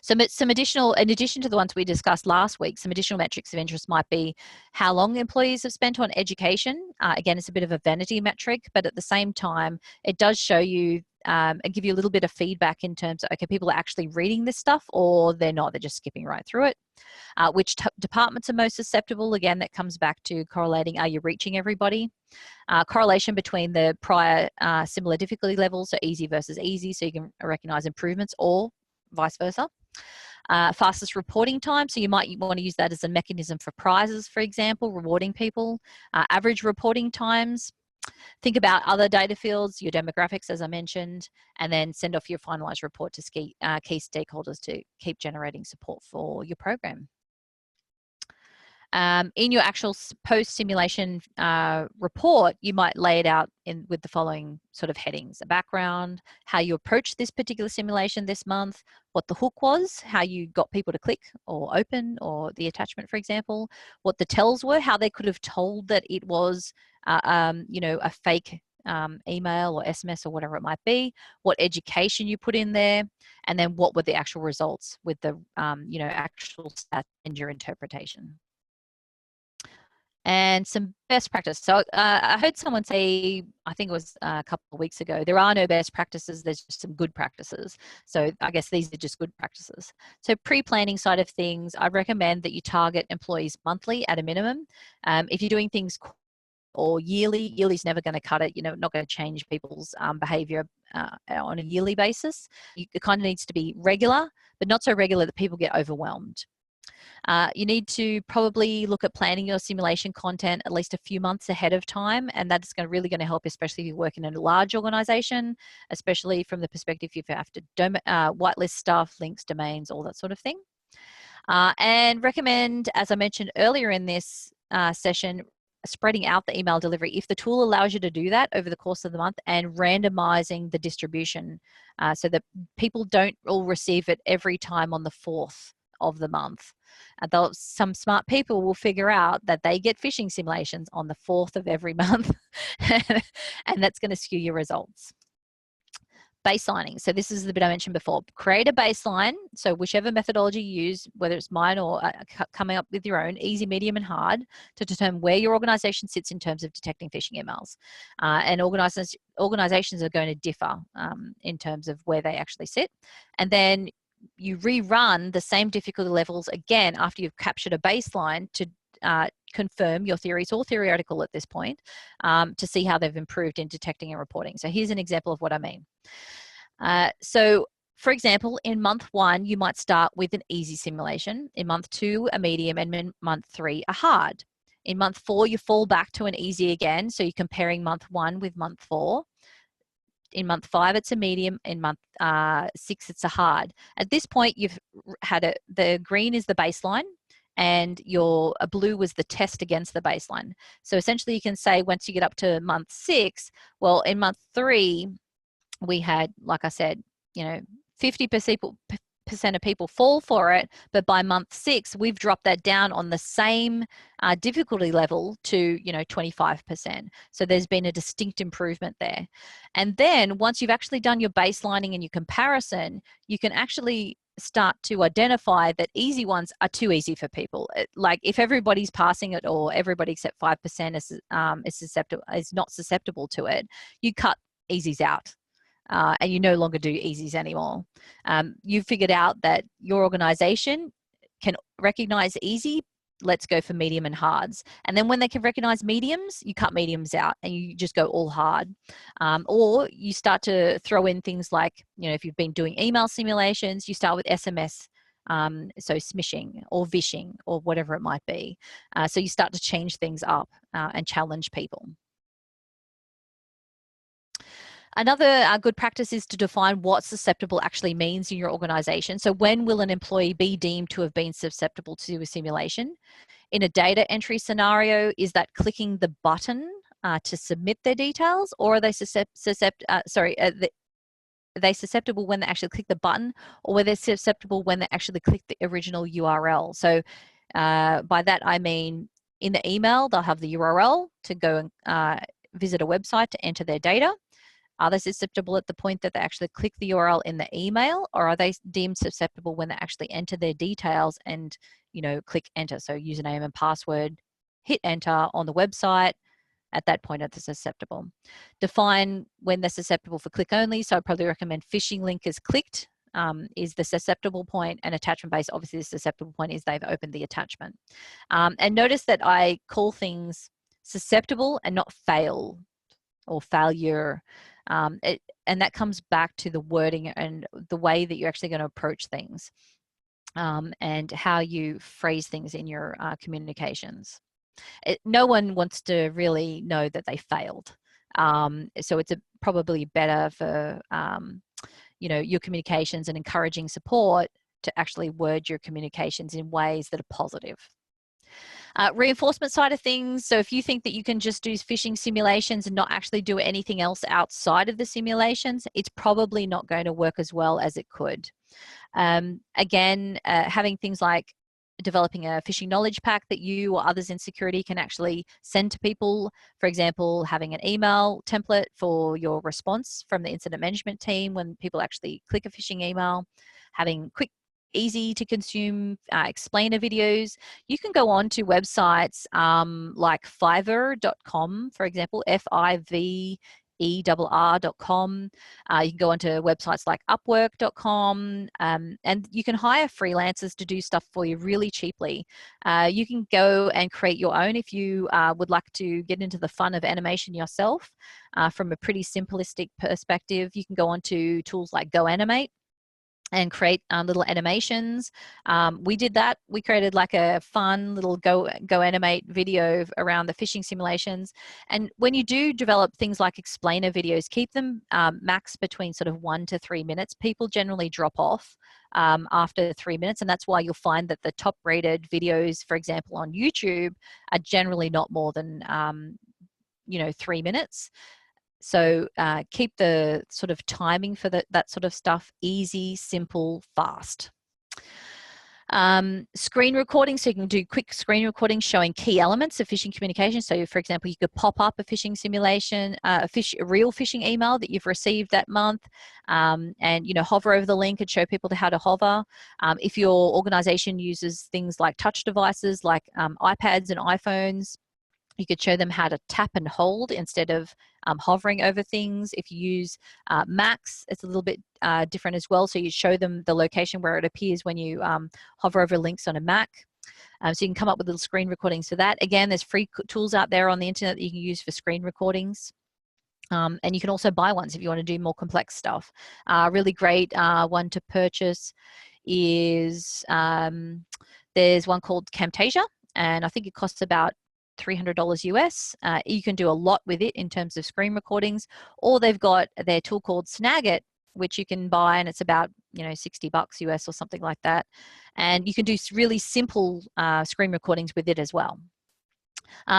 Some additional, in addition to the ones we discussed last week, some additional metrics of interest might be how long employees have spent on education. Again, it's a bit of a vanity metric, but at the same time, it does show you and give you a little bit of feedback in terms of, okay, people are actually reading this stuff, or they're not, they're just skipping right through it. Which departments are most susceptible? Again, that comes back to correlating, are you reaching everybody? Correlation between the prior similar difficulty levels, so easy versus easy, so you can recognize improvements, or vice versa. Fastest reporting time, so you might want to use that as a mechanism for prizes, for example, rewarding people. Average reporting times. Think about other data fields, your demographics, as I mentioned, and then send off your finalized report to key stakeholders to keep generating support for your program. In your actual post-simulation report, you might lay it out with the following sort of headings: a background, how you approached this particular simulation this month, what the hook was, how you got people to click or open, or the attachment, for example, what the tells were, how they could have told that it was, you know, a fake email or SMS or whatever it might be, what education you put in there, and then what were the actual results with the, you know, actual stats and your interpretation. And some best practice. So I heard someone say, I think it was a couple of weeks ago, there are no best practices, there's just some good practices. So I guess these are just good practices. So pre-planning side of things, I recommend that you target employees monthly at a minimum. If you're doing things or yearly is never going to cut it. You know, not going to change people's behavior on a yearly basis. It kind of needs to be regular, but not so regular that people get overwhelmed. You need to probably look at planning your simulation content at least a few months ahead of time, and that's really going to help, especially if you work in a large organization, especially from the perspective if you have to whitelist stuff, links, domains, all that sort of thing. And recommend, as I mentioned earlier in this session, spreading out the email delivery if the tool allows you to do that over the course of the month, and randomizing the distribution so that people don't all receive it every time on the 4th of the month. Some smart people will figure out that they get phishing simulations on the 4th of every month, and that's going to skew your results. Baselining. So this is the bit I mentioned before. Create a baseline. So whichever methodology you use, whether it's mine or coming up with your own, easy, medium, and hard, to determine where your organization sits in terms of detecting phishing emails. And organizations are going to differ in terms of where they actually sit. And then you rerun the same difficulty levels again after you've captured a baseline to confirm your theory. It's all theoretical at this point, to see how they've improved in detecting and reporting. So here's an example of what I mean. So for example, in month 1, you might start with an easy simulation. In month 2, a medium, and in month 3, a hard. In month 4, you fall back to an easy again. So you're comparing month 1 with month 4. In month 5, it's a medium. In month 6, it's a hard. At this point, you've had the green is the baseline, and your blue was the test against the baseline. So essentially you can say once you get up to month 6, well, in month 3, we had, like I said, 50% of people fall for it, but by month 6, we've dropped that down on the same difficulty level to 25%. So there's been a distinct improvement there. And then once you've actually done your baselining and your comparison, you can actually start to identify that easy ones are too easy for people. Like if everybody's passing it, or everybody except 5% is not susceptible to it, you cut easies out. And you no longer do easies anymore. You've figured out that your organization can recognize easy. Let's go for medium and hards. And then when they can recognize mediums, you cut mediums out and you just go all hard. Or you start to throw in things like, if you've been doing email simulations, you start with SMS, so smishing or vishing or whatever it might be. So you start to change things up and challenge people. Another good practice is to define what susceptible actually means in your organization. So when will an employee be deemed to have been susceptible to a simulation? In a data entry scenario, is that clicking the button to submit their details, or are they susceptible when they actually click the button, or were they susceptible when they actually click the original URL? So by that I mean, in the email, they'll have the URL to go and visit a website to enter their data. Are they susceptible at the point that they actually click the URL in the email, or are they deemed susceptible when they actually enter their details and, click enter? So username and password, hit enter on the website. At that point, it's susceptible. Define when they're susceptible for click only. So I probably recommend phishing link is clicked, is the susceptible point, and attachment based, obviously the susceptible point is they've opened the attachment. And notice that I call things susceptible and not fail or failure. And that comes back to the wording and the way that you're actually going to approach things, and how you phrase things in your communications. No one wants to really know that they failed. So it's probably better for your communications and encouraging support to actually word your communications in ways that are positive. Reinforcement side of things. So if you think that you can just do phishing simulations and not actually do anything else outside of the simulations, it's probably not going to work as well as it could. Again, having things like developing a phishing knowledge pack that you or others in security can actually send to people. For example, having an email template for your response from the incident management team when people actually click a phishing email, having quick, easy to consume explainer videos. You can go on to websites like Fiverr.com, for example, FIVERR.com. You can go onto websites like Upwork.com, and you can hire freelancers to do stuff for you really cheaply. You can go and create your own if you would like to get into the fun of animation yourself. From a pretty simplistic perspective, you can go onto tools like GoAnimate and create little animations. We did that. We created like a fun little GoAnimate video around the phishing simulations. And when you do develop things like explainer videos, keep them max between sort of 1 to 3 minutes. People generally drop off after 3 minutes, and that's why you'll find that the top rated videos, for example, on YouTube are generally not more than 3 minutes. So keep the sort of timing for that sort of stuff easy, simple, fast. Screen recording, so you can do quick screen recordings showing key elements of phishing communication. So, for example, you could pop up a phishing simulation, a real phishing email that you've received that month, and hover over the link and show people how to hover. If your organization uses things like touch devices, like iPads and iPhones, you could show them how to tap and hold instead of hovering over things. If you use Macs, it's a little bit different as well. So you show them the location where it appears when you hover over links on a Mac. So you can come up with little screen recordings for that. Again, there's free tools out there on the internet that you can use for screen recordings. And you can also buy ones if you want to do more complex stuff. Really great one to purchase is, there's one called Camtasia, and I think it costs about $300 US. You can do a lot with it in terms of screen recordings, or they've got their tool called Snagit, which you can buy, and it's about $60 US or something like that. And you can do really simple screen recordings with it as well.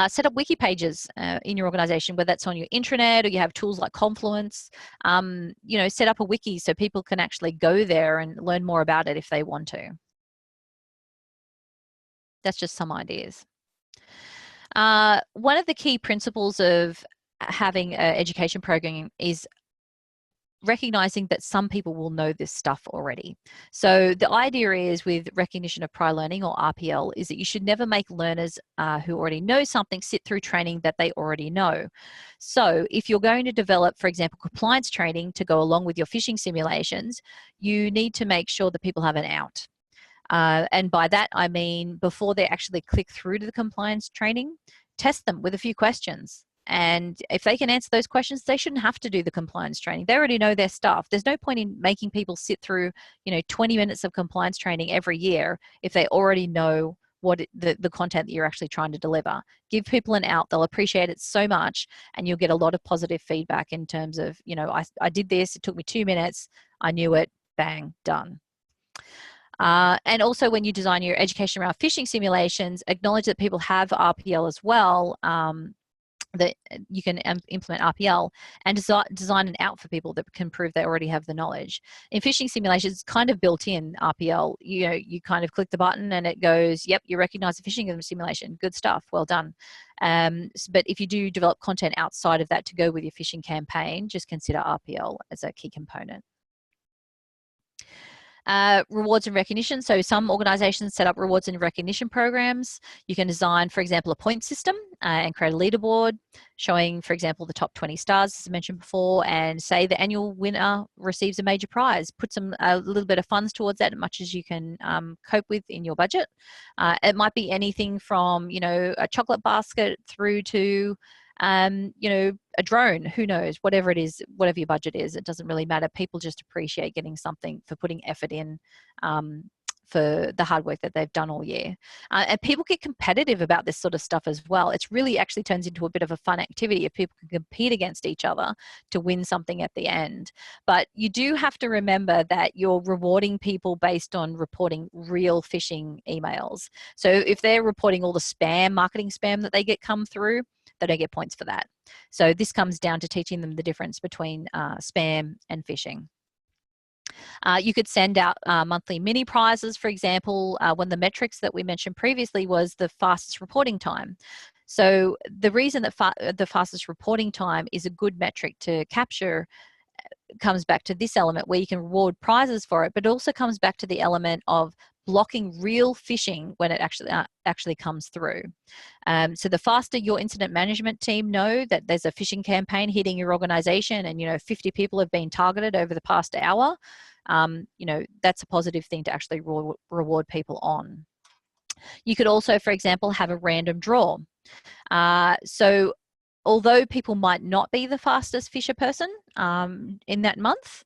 Set up wiki pages in your organization, whether that's on your intranet or you have tools like Confluence. Set up a wiki so people can actually go there and learn more about it if they want to. That's just some ideas. One of the key principles of having an education program is recognizing that some people will know this stuff already. So the idea is, with recognition of prior learning, or RPL, is that you should never make learners who already know something sit through training that they already know. So if you're going to develop, for example, compliance training to go along with your phishing simulations, you need to make sure that people have an out. And by that, I mean, before they actually click through to the compliance training, test them with a few questions. And if they can answer those questions, they shouldn't have to do the compliance training. They already know their stuff. There's no point in making people sit through, 20 minutes of compliance training every year if they already know what the content that you're actually trying to deliver. Give people an out. They'll appreciate it so much, and you'll get a lot of positive feedback in terms of, I did this, it took me 2 minutes, I knew it, bang, done. And also, when you design your education around phishing simulations, acknowledge that people have RPL as well, that you can implement RPL and design an out for people that can prove they already have the knowledge. In phishing simulations, it's kind of built in RPL. You kind of click the button and it goes, yep, you recognize the phishing simulation. Good stuff. Well done. But if you do develop content outside of that to go with your phishing campaign, just consider RPL as a key component. Rewards and recognition. So some organizations set up rewards and recognition programs. You can design, for example, a point system and create a leaderboard showing, for example, the top 20 stars, as I mentioned before, and say the annual winner receives a major prize. Put a little bit of funds towards that, as much as you can cope with in your budget. It might be anything from, a chocolate basket through to a drone, who knows, whatever it is, whatever your budget is, it doesn't really matter. People just appreciate getting something for putting effort in, for the hard work that they've done all year. And people get competitive about this sort of stuff as well. It's really actually turns into a bit of a fun activity if people can compete against each other to win something at the end. But you do have to remember that you're rewarding people based on reporting real phishing emails. So if they're reporting all the spam, marketing spam that they get come through, they don't get points for that. So this comes down to teaching them the difference between spam and phishing. You could send out monthly mini prizes, for example. One of the metrics that we mentioned previously was the fastest reporting time. So the reason that the fastest reporting time is a good metric to capture comes back to this element where you can reward prizes for it, but it also comes back to the element of blocking real phishing when it actually comes through. So the faster your incident management team know that there's a phishing campaign hitting your organization and 50 people have been targeted over the past hour, that's a positive thing to actually reward people on. You could also, for example, have a random draw. So although people might not be the fastest phisher person in that month,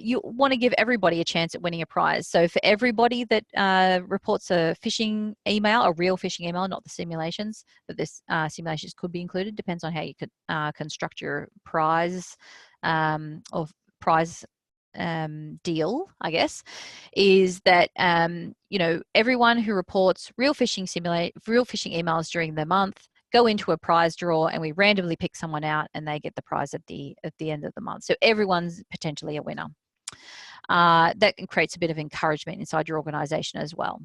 you want to give everybody a chance at winning a prize. So for everybody that reports a phishing email, a real phishing email, not the simulations, but this simulations could be included, depends on how you could construct your prize or prize deal, I guess, is that everyone who reports real phishing emails during the month go into a prize draw, and we randomly pick someone out and they get the prize at the end of the month. So everyone's potentially a winner. that creates a bit of encouragement inside your organization as well.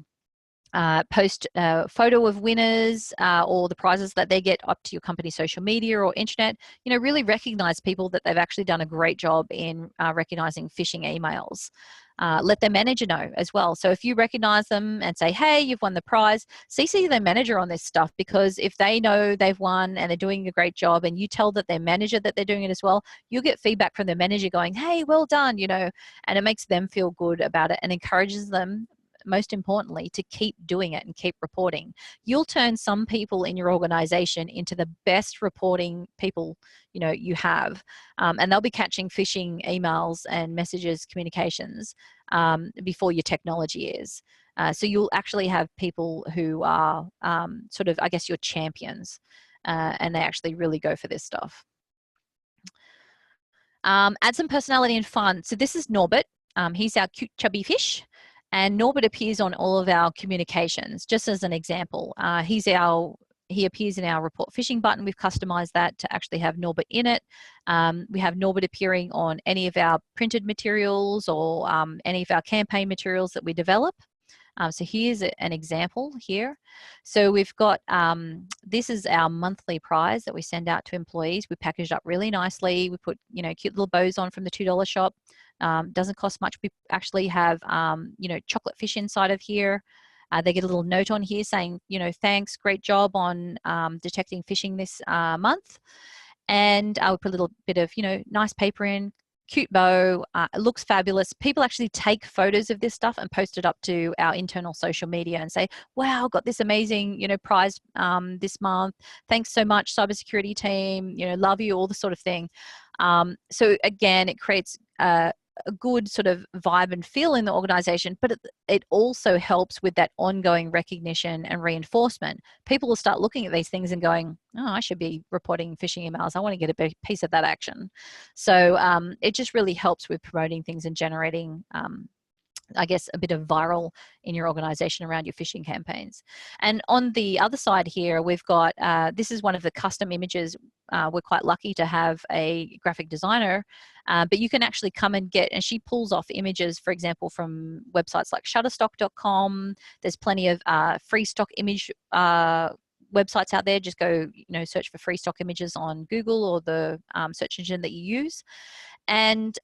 Post a photo of winners or the prizes that they get up to your company social media or internet. Really recognize people that they've actually done a great job in recognizing phishing emails. Let their manager know as well. So if you recognize them and say, hey, you've won the prize, CC their manager on this stuff, because if they know they've won and they're doing a great job and you tell that their manager that they're doing it as well, you'll get feedback from their manager going, hey, well done, and it makes them feel good about it and encourages them, most importantly, to keep doing it and keep reporting. You'll turn some people in your organization into the best reporting people you have, and they'll be catching phishing emails and messages, communications, before your technology is. So you'll actually have people who are sort of, I guess, your champions, and they actually really go for this stuff. Add some personality and fun. So this is Norbit. He's our cute chubby fish. And Norbit appears on all of our communications, just as an example. He appears in our report phishing button. We've customized that to actually have Norbit in it. We have Norbit appearing on any of our printed materials or any of our campaign materials that we develop. So here's an example here. So we've got, this is our monthly prize that we send out to employees. We packaged up really nicely. We put, cute little bows on from the $2 shop. Doesn't cost much. We actually have, chocolate fish inside of here. They get a little note on here saying, thanks, great job on detecting phishing this month. And I would put a little bit of, nice paper in, cute bow. It looks fabulous. People actually take photos of this stuff and post it up to our internal social media and say, wow, got this amazing, prize this month. Thanks so much, cybersecurity team, love you, all this sort of thing. So again, it creates a good sort of vibe and feel in the organization, but it also helps with that ongoing recognition and reinforcement. People will start looking at these things and going, oh, I should be reporting phishing emails. I want to get a piece of that action. So it just really helps with promoting things and generating I guess, a bit of viral in your organization around your phishing campaigns. And on the other side here, we've got, this is one of the custom images. We're quite lucky to have a graphic designer, but you can actually come and get, and she pulls off images, for example, from websites like shutterstock.com. There's plenty of free stock image websites out there. Just go, search for free stock images on Google or the search engine that you use. And,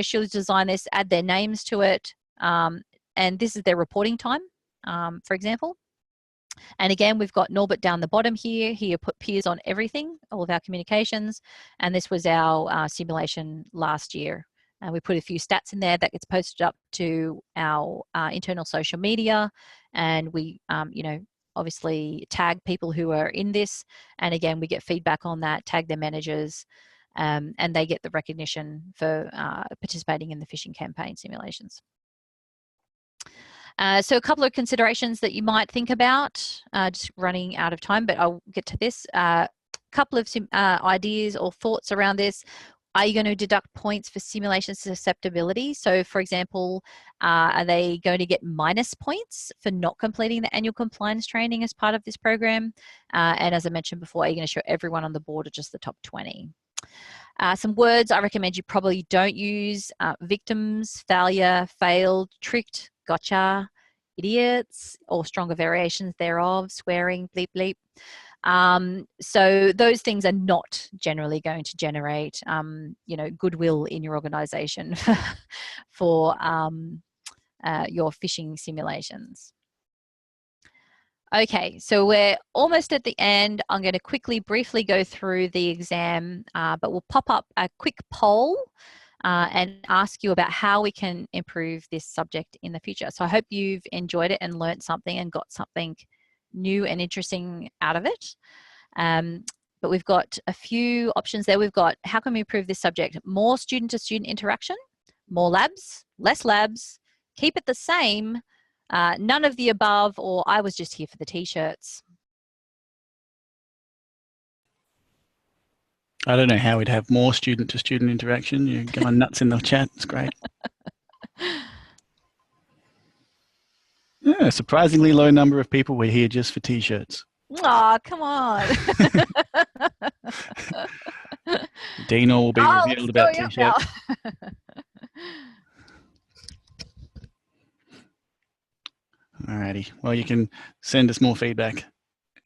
she'll design this, add their names to it. And this is their reporting time, for example. And again, we've got Norbit down the bottom here. He appears on everything, all of our communications. And this was our simulation last year. And we put a few stats in there that gets posted up to our internal social media. And we, obviously tag people who are in this. And again, we get feedback on that, tag their managers, and they get the recognition for participating in the phishing campaign simulations. So a couple of considerations that you might think about, just running out of time, but I'll get to this. Couple of ideas or thoughts around this. Are you going to deduct points for simulation susceptibility? So for example, are they going to get minus points for not completing the annual compliance training as part of this program? And as I mentioned before, are you going to show everyone on the board or just the top 20? Some words I recommend you probably don't use: victims, failure, failed, tricked, gotcha, idiots, or stronger variations thereof, swearing, bleep, bleep. So those things are not generally going to generate, goodwill in your organization for your phishing simulations. Okay, so we're almost at the end. I'm going to briefly go through the exam, but we'll pop up a quick poll and ask you about how we can improve this subject in the future. So I hope you've enjoyed it and learned something and got something new and interesting out of it. But we've got a few options there. We've got, how can we improve this subject? More student-to-student interaction, more labs, less labs, keep it the same, none of the above, or I was just here for the t-shirts. I don't know how we'd have more student-to-student interaction. You're going nuts in the chat. It's great. Yeah, surprisingly low number of people were here just for t-shirts. Oh, come on. Dino will be revealed about t-shirts. Alrighty. Well, you can send us more feedback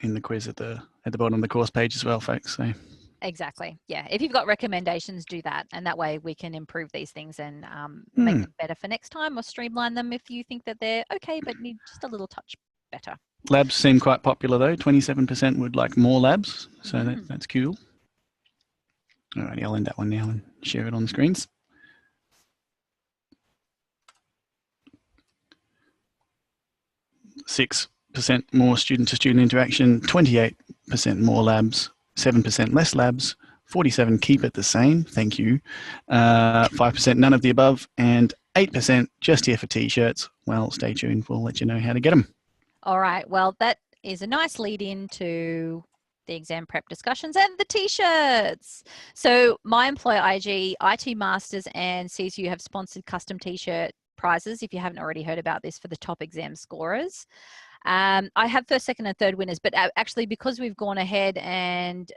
in the quiz at the bottom of the course page as well, folks. So. Exactly. Yeah. If you've got recommendations, do that. And that way we can improve these things and make them better for next time, or streamline them if you think that they're okay, but need just a little touch better. Labs seem quite popular though. 27% would like more labs. So that's cool. Alrighty, I'll end that one now and share it on the screens. %6 more student-to-student interaction, 28% more labs, 7% less labs, 47 keep it the same, thank you, 5% none of the above, and 8% just here for t-shirts. Well, stay tuned, we'll let you know how to get them. All right, well, that is a nice lead into the exam prep discussions and the t-shirts. So my employer IG, IT Masters and CSU have sponsored custom t-shirt prizes, if you haven't already heard about this, for the top exam scorers. I have first, second and third winners, but actually because we've gone ahead and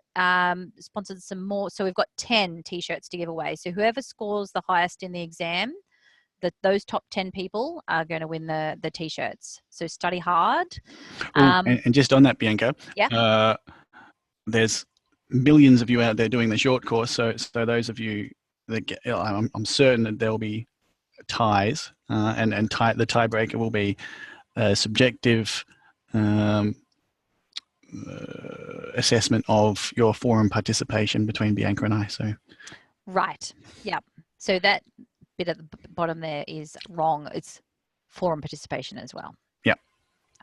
sponsored some more, so we've got 10 t-shirts to give away. So whoever scores the highest in the exam, those top 10 people are going to win the t-shirts. So study hard. And just on that, Bianca, yeah. There's millions of you out there doing the short course. So those of you that get, I'm certain that there'll be ties, and the tiebreaker will be subjective assessment of your forum participation between Bianca and I. So right, yeah. So that bit at the bottom there is wrong. It's forum participation as well. Yep.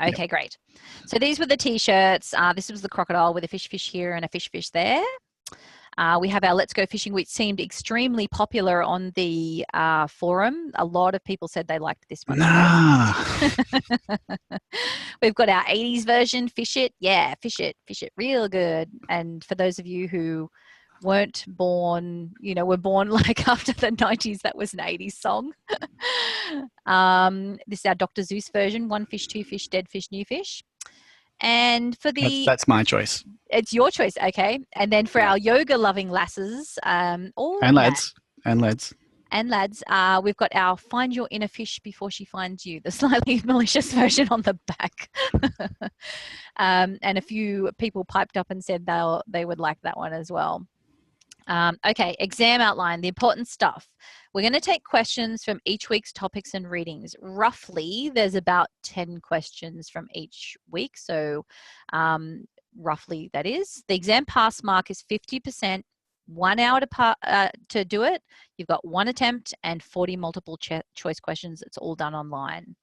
Okay, great. So these were the t-shirts. This was the crocodile with a fish here and a fish there. We have our Let's Go Fishing, which seemed extremely popular on the forum. A lot of people said they liked this one. We've got our 80s version, Fish It. Yeah, Fish It real good. And for those of you who weren't born, were born like after the 90s, that was an 80s song. This is our Dr. Zeus version, 1 fish, 2 fish, dead fish, new fish. And for the... That's my choice. It's your choice, okay. And then for our yoga-loving lasses... and lads. We've got our Find Your Inner Fish Before She Finds You, the slightly malicious version on the back. And a few people piped up and said they would like that one as well. Okay, exam outline, the important stuff. We're going to take questions from each week's topics and readings. Roughly, there's about 10 questions from each week. So roughly that is. The exam pass mark is 50%, 1 hour to do it. You've got 1 attempt and 40 multiple choice questions. It's all done online.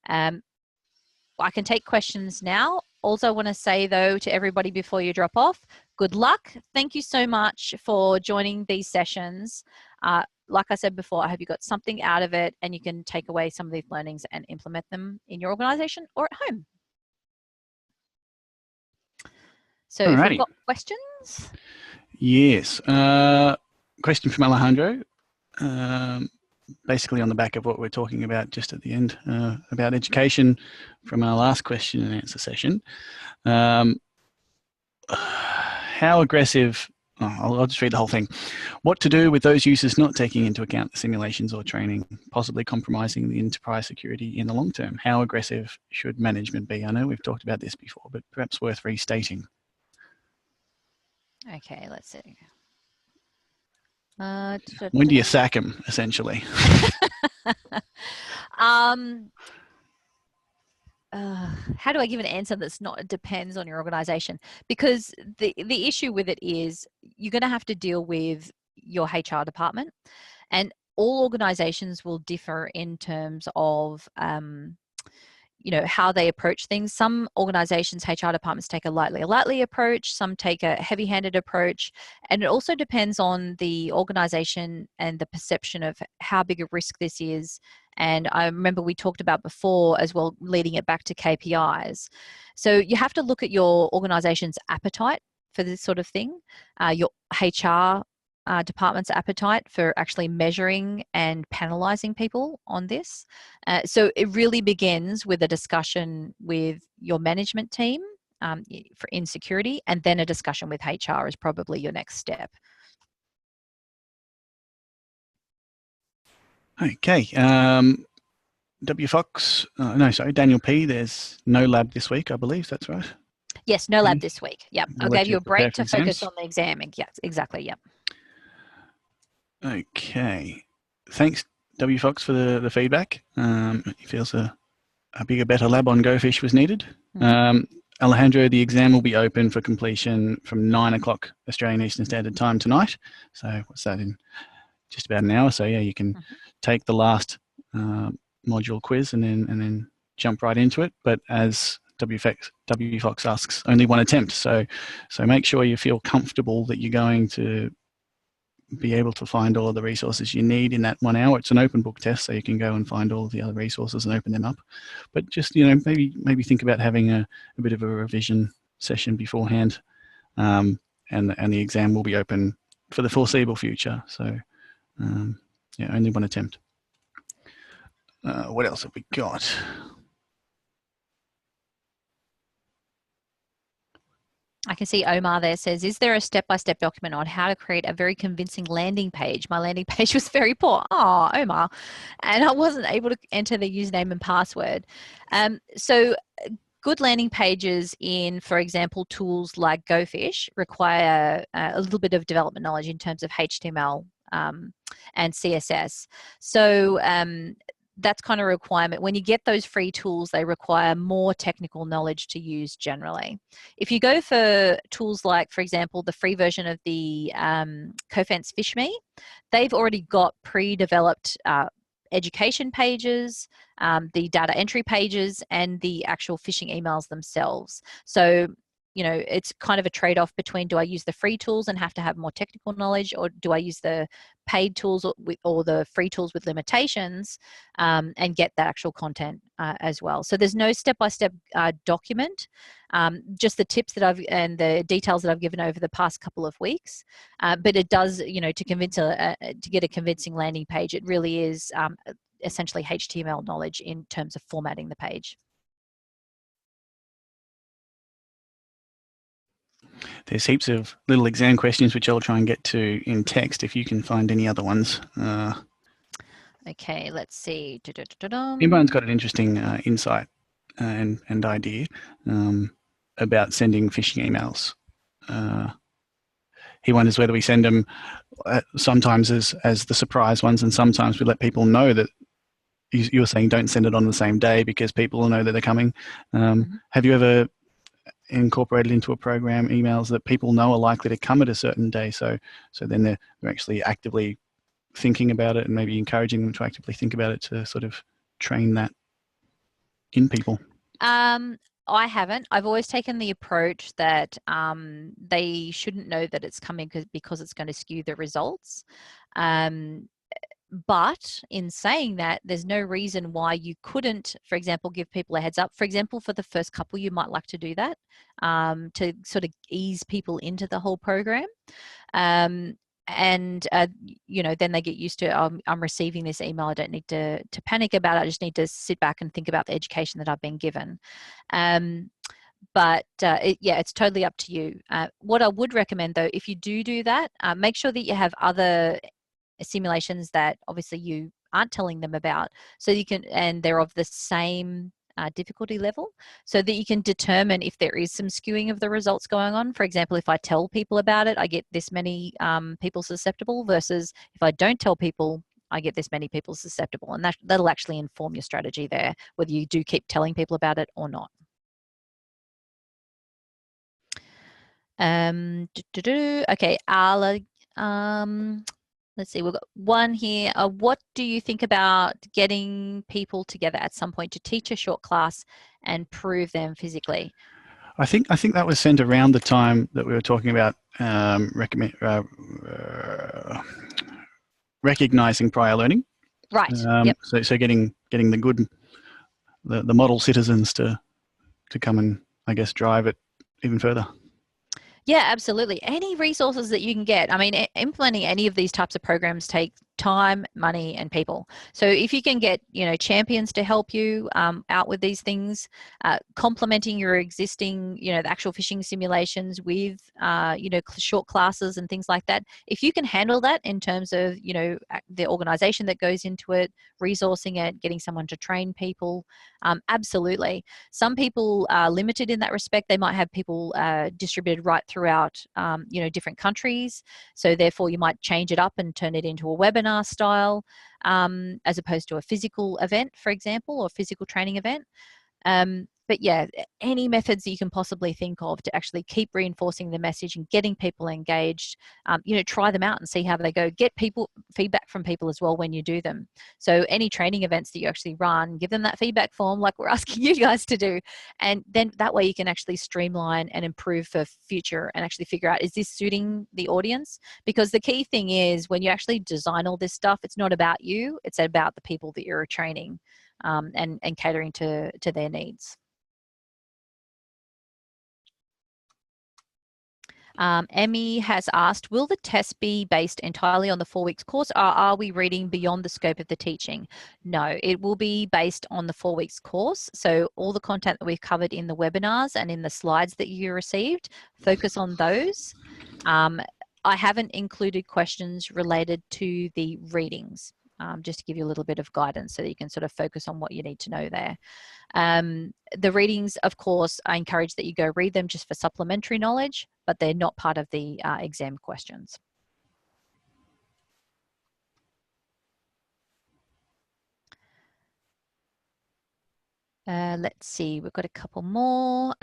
I can take questions now. Also, I want to say, though, to everybody before you drop off, good luck. Thank you so much for joining these sessions. Like I said before, I hope you got something out of it and you can take away some of these learnings and implement them in your organisation or at home. So if we've got questions? Yes. Question from Alejandro. Basically on the back of what we're talking about just at the end, about education from our last question and answer session. How aggressive, I'll just read the whole thing. What to do with those users not taking into account the simulations or training, possibly compromising the enterprise security in the long term? How aggressive should management be? I know we've talked about this before, but perhaps worth restating. Okay, let's see. When do you sack him, essentially? How do I give an answer that's not, it depends on your organization? Because the issue with it is you're going to have to deal with your HR department, and all organizations will differ in terms of how they approach things. Some organizations, HR departments take a lightly approach, some take a heavy-handed approach, and it also depends on the organization and the perception of how big a risk this is. And I remember we talked about before as well, leading it back to KPIs. So you have to look at your organization's appetite for this sort of thing, your HR department's appetite for actually measuring and penalizing people on this. So it really begins with a discussion with your management team for insecurity, and then a discussion with HR is probably your next step. Okay. W Fox, no, sorry, Daniel P. There's no lab this week, I believe. That's right. Yes, no lab this week. Yep. I We'll let gave you a prepare break for to focus exams. on the exam. Yes, exactly. Yep. Okay. Thanks, W Fox, for the feedback. He feels a bigger, better lab on GoFish was needed. Alejandro, the exam will be open for completion from 9 o'clock Australian Eastern Standard Time tonight. So what's that, in just about an hour? So yeah, you can take the last module quiz and then jump right into it. But as W Fox asks, only one attempt. So make sure you feel comfortable that you're going to be able to find all of the resources you need in that 1 hour. It's an open book test, so you can go and find all of the other resources and open them up. But just, maybe think about having a bit of a revision session beforehand, and the exam will be open for the foreseeable future. So yeah, only one attempt. What else have we got? I can see Omar there says, is there a step-by-step document on how to create a very convincing landing page? My landing page was very poor. Oh, Omar. And I wasn't able to enter the username and password. So good landing pages in, for example, tools like GoFish require a little bit of development knowledge in terms of HTML and CSS. So that's kind of a requirement. When you get those free tools, they require more technical knowledge to use generally. If you go for tools like, for example, the free version of the Cofense Phishing, they've already got pre-developed education pages, the data entry pages, and the actual phishing emails themselves. So it's kind of a trade-off between, do I use the free tools and have to have more technical knowledge, or do I use the paid tools or the free tools with limitations and get the actual content as well. So there's no step-by-step document, just the tips and the details that I've given over the past couple of weeks. But it does, to get a convincing landing page, it really is essentially HTML knowledge in terms of formatting the page. There's heaps of little exam questions which I'll try and get to in text if you can find any other ones. Okay, let's see. Imran's got an interesting insight and idea about sending phishing emails. He wonders whether we send them sometimes as the surprise ones, and sometimes we let people know that you're saying don't send it on the same day because people will know that they're coming. Have you ever incorporated into a program emails that people know are likely to come at a certain day, so then they're actually actively thinking about it and maybe encouraging them to actively think about it to sort of train that in people? I haven't. I've always taken the approach that they shouldn't know that it's coming because it's going to skew the results. But in saying that, there's no reason why you couldn't, for example, give people a heads up. For example, for the first couple, you might like to do that to sort of ease people into the whole program. And then they get used to, I'm receiving this email. I don't need to panic about it. I just need to sit back and think about the education that I've been given. But it's totally up to you. What I would recommend, though, if you do that, make sure that you have other simulations that obviously you aren't telling them about, so you can, and they're of the same difficulty level, so that you can determine if there is some skewing of the results going on. For example, if I tell people about it, I get this many people susceptible, versus if I don't tell people, I get this many people susceptible. And that'll actually inform your strategy there, whether you do keep telling people about it or not. Okay, Ala, let's see, we've got one here. What do you think about getting people together at some point to teach a short class and prove them physically? I think that was sent around the time that we were talking about recognizing prior learning. Right. Yep. So getting the model citizens to come and, I guess, drive it even further. Yeah, absolutely. Any resources that you can get. I mean, implementing any of these types of programs time, money, and people. So if you can get, champions to help you out with these things, complementing your existing, the actual phishing simulations with, short classes and things like that. If you can handle that in terms of, the organization that goes into it, resourcing it, getting someone to train people, absolutely. Some people are limited in that respect. They might have people distributed right throughout, different countries. So therefore you might change it up and turn it into a webinar style, as opposed to a physical event, for example, or physical training event. But yeah, any methods that you can possibly think of to actually keep reinforcing the message and getting people engaged, try them out and see how they go. Get feedback from people as well when you do them. So any training events that you actually run, give them that feedback form like we're asking you guys to do. And then that way you can actually streamline and improve for future and actually figure out, is this suiting the audience? Because the key thing is when you actually design all this stuff, it's not about you, it's about the people that you're training, and catering to their needs. Emmy has asked, will the test be based entirely on the 4 weeks course, or are we reading beyond the scope of the teaching? No, it will be based on the 4 weeks course. So all the content that we've covered in the webinars and in the slides that you received, focus on those. I haven't included questions related to the readings, just to give you a little bit of guidance so that you can sort of focus on what you need to know there. The readings, of course, I encourage that you go read them just for supplementary knowledge, but they're not part of the exam questions. Let's see, we've got a couple more.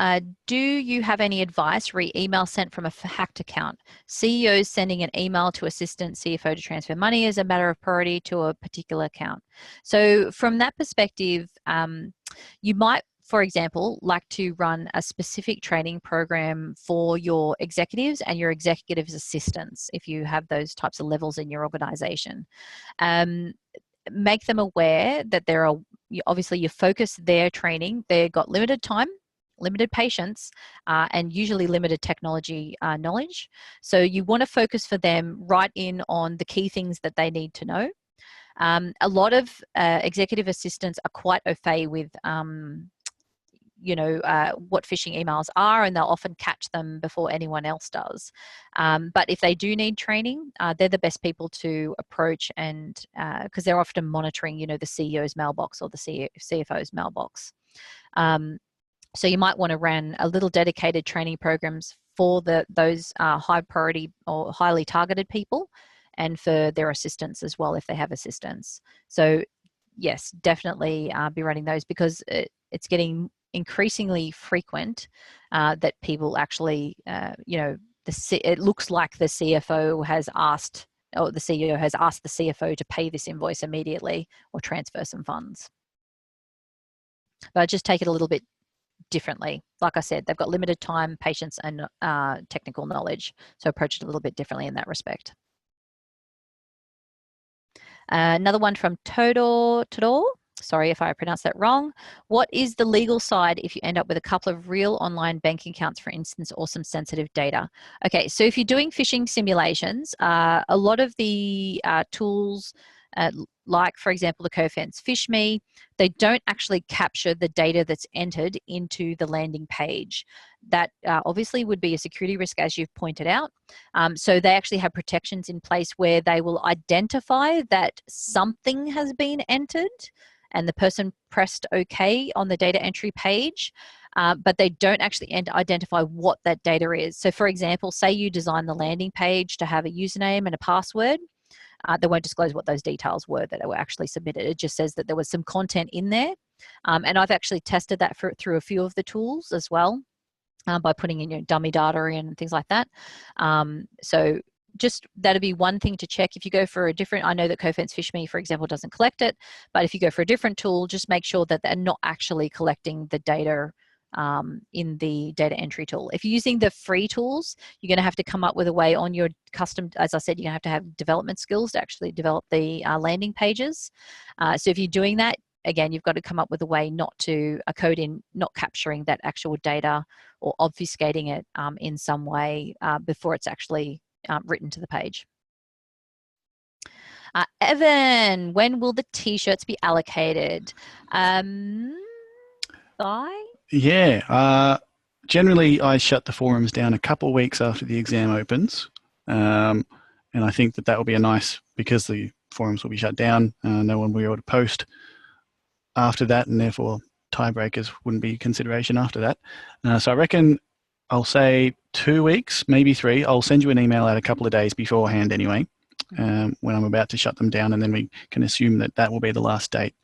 Do you have any advice re email sent from a hacked account? CEOs sending an email to assistant CFO to transfer money as a matter of priority to a particular account. So from that perspective, you might, for example, like to run a specific training program for your executives and your executives' assistants if you have those types of levels in your organization. Make them aware that there are, obviously you focus their training, they've got limited time, limited patience, and usually limited technology knowledge. So you want to focus for them right in on the key things that they need to know. A lot of executive assistants are quite au fait with what phishing emails are, and they'll often catch them before anyone else does. But if they do need training, they're the best people to approach, and because they're often monitoring, the CEO's mailbox or the CFO's mailbox. So you might want to run a little dedicated training programs for those high priority or highly targeted people, and for their assistants as well if they have assistants. So yes, definitely be running those, because it's getting increasingly frequent that people actually, it looks like the CFO has asked, or the CEO has asked the CFO to pay this invoice immediately or transfer some funds. But just take it a little bit differently. Like I said, they've got limited time, patience, and technical knowledge. So approach it a little bit differently in that respect. Another one from Todor. Sorry if I pronounced that wrong. What is the legal side if you end up with a couple of real online bank accounts, for instance, or some sensitive data? Okay, so if you're doing phishing simulations, a lot of the tools, like for example the Cofense PhishMe, they don't actually capture the data that's entered into the landing page. That obviously would be a security risk, as you've pointed out. So they actually have protections in place where they will identify that something has been entered and the person pressed OK on the data entry page, but they don't actually identify what that data is. So for example, say you design the landing page to have a username and a password. They won't disclose what those details were that were actually submitted. It just says that there was some content in there. And I've actually tested that through a few of the tools as well, by putting in dummy data in and things like that. So just that'd be one thing to check. If you go for a different, I know that Cofense PhishMe, for example, doesn't collect it, but if you go for a different tool, just make sure that they're not actually collecting the data in the data entry tool. If you're using the free tools, you're going to have to come up with a way on your custom, as I said, you're going to have development skills to actually develop the landing pages. So if you're doing that, again, you've got to come up with a way not to, a code in not capturing that actual data or obfuscating it in some way before it's actually written to the page. Evan, when will the t-shirts be allocated? By? Yeah. Generally, I shut the forums down a couple of weeks after the exam opens. And I think that will be a nice, because the forums will be shut down, no one will be able to post after that, and therefore tiebreakers wouldn't be a consideration after that. So I reckon I'll say 2 weeks, maybe 3. I'll send you an email out a couple of days beforehand anyway, when I'm about to shut them down, and then we can assume that will be the last date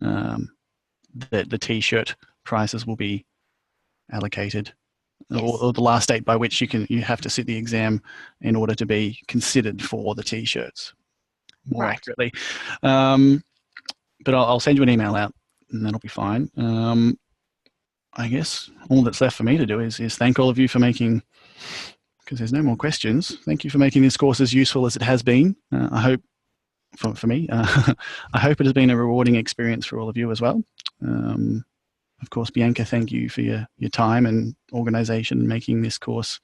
that the t-shirt prices will be allocated. Yes. Or the last date by which you have to sit the exam in order to be considered for the t-shirts, more accurately. But I'll send you an email out, and that'll be fine. I guess all that's left for me to do is thank all of you for making, because there's no more questions, thank you for making this course as useful as it has been. I hope, for me, I hope it has been a rewarding experience for all of you as well. Of course, Bianca, thank you for your time and organisation making this course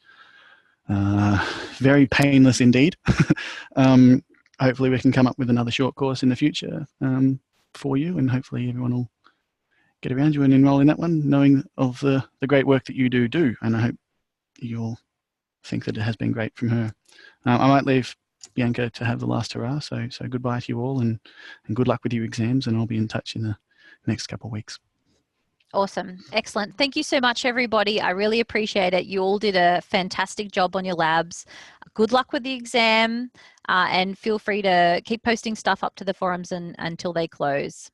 very painless indeed. Hopefully we can come up with another short course in the future for you, and hopefully everyone will get around you and enroll in that one, knowing of the great work that you do. And I hope you'll think that it has been great from her. I might leave Bianca to have the last hurrah, so goodbye to you all, and good luck with your exams, and I'll be in touch in the next couple of weeks. Awesome. Excellent. Thank you so much, everybody. I really appreciate it. You all did a fantastic job on your labs. Good luck with the exam, and feel free to keep posting stuff up to the forums until they close.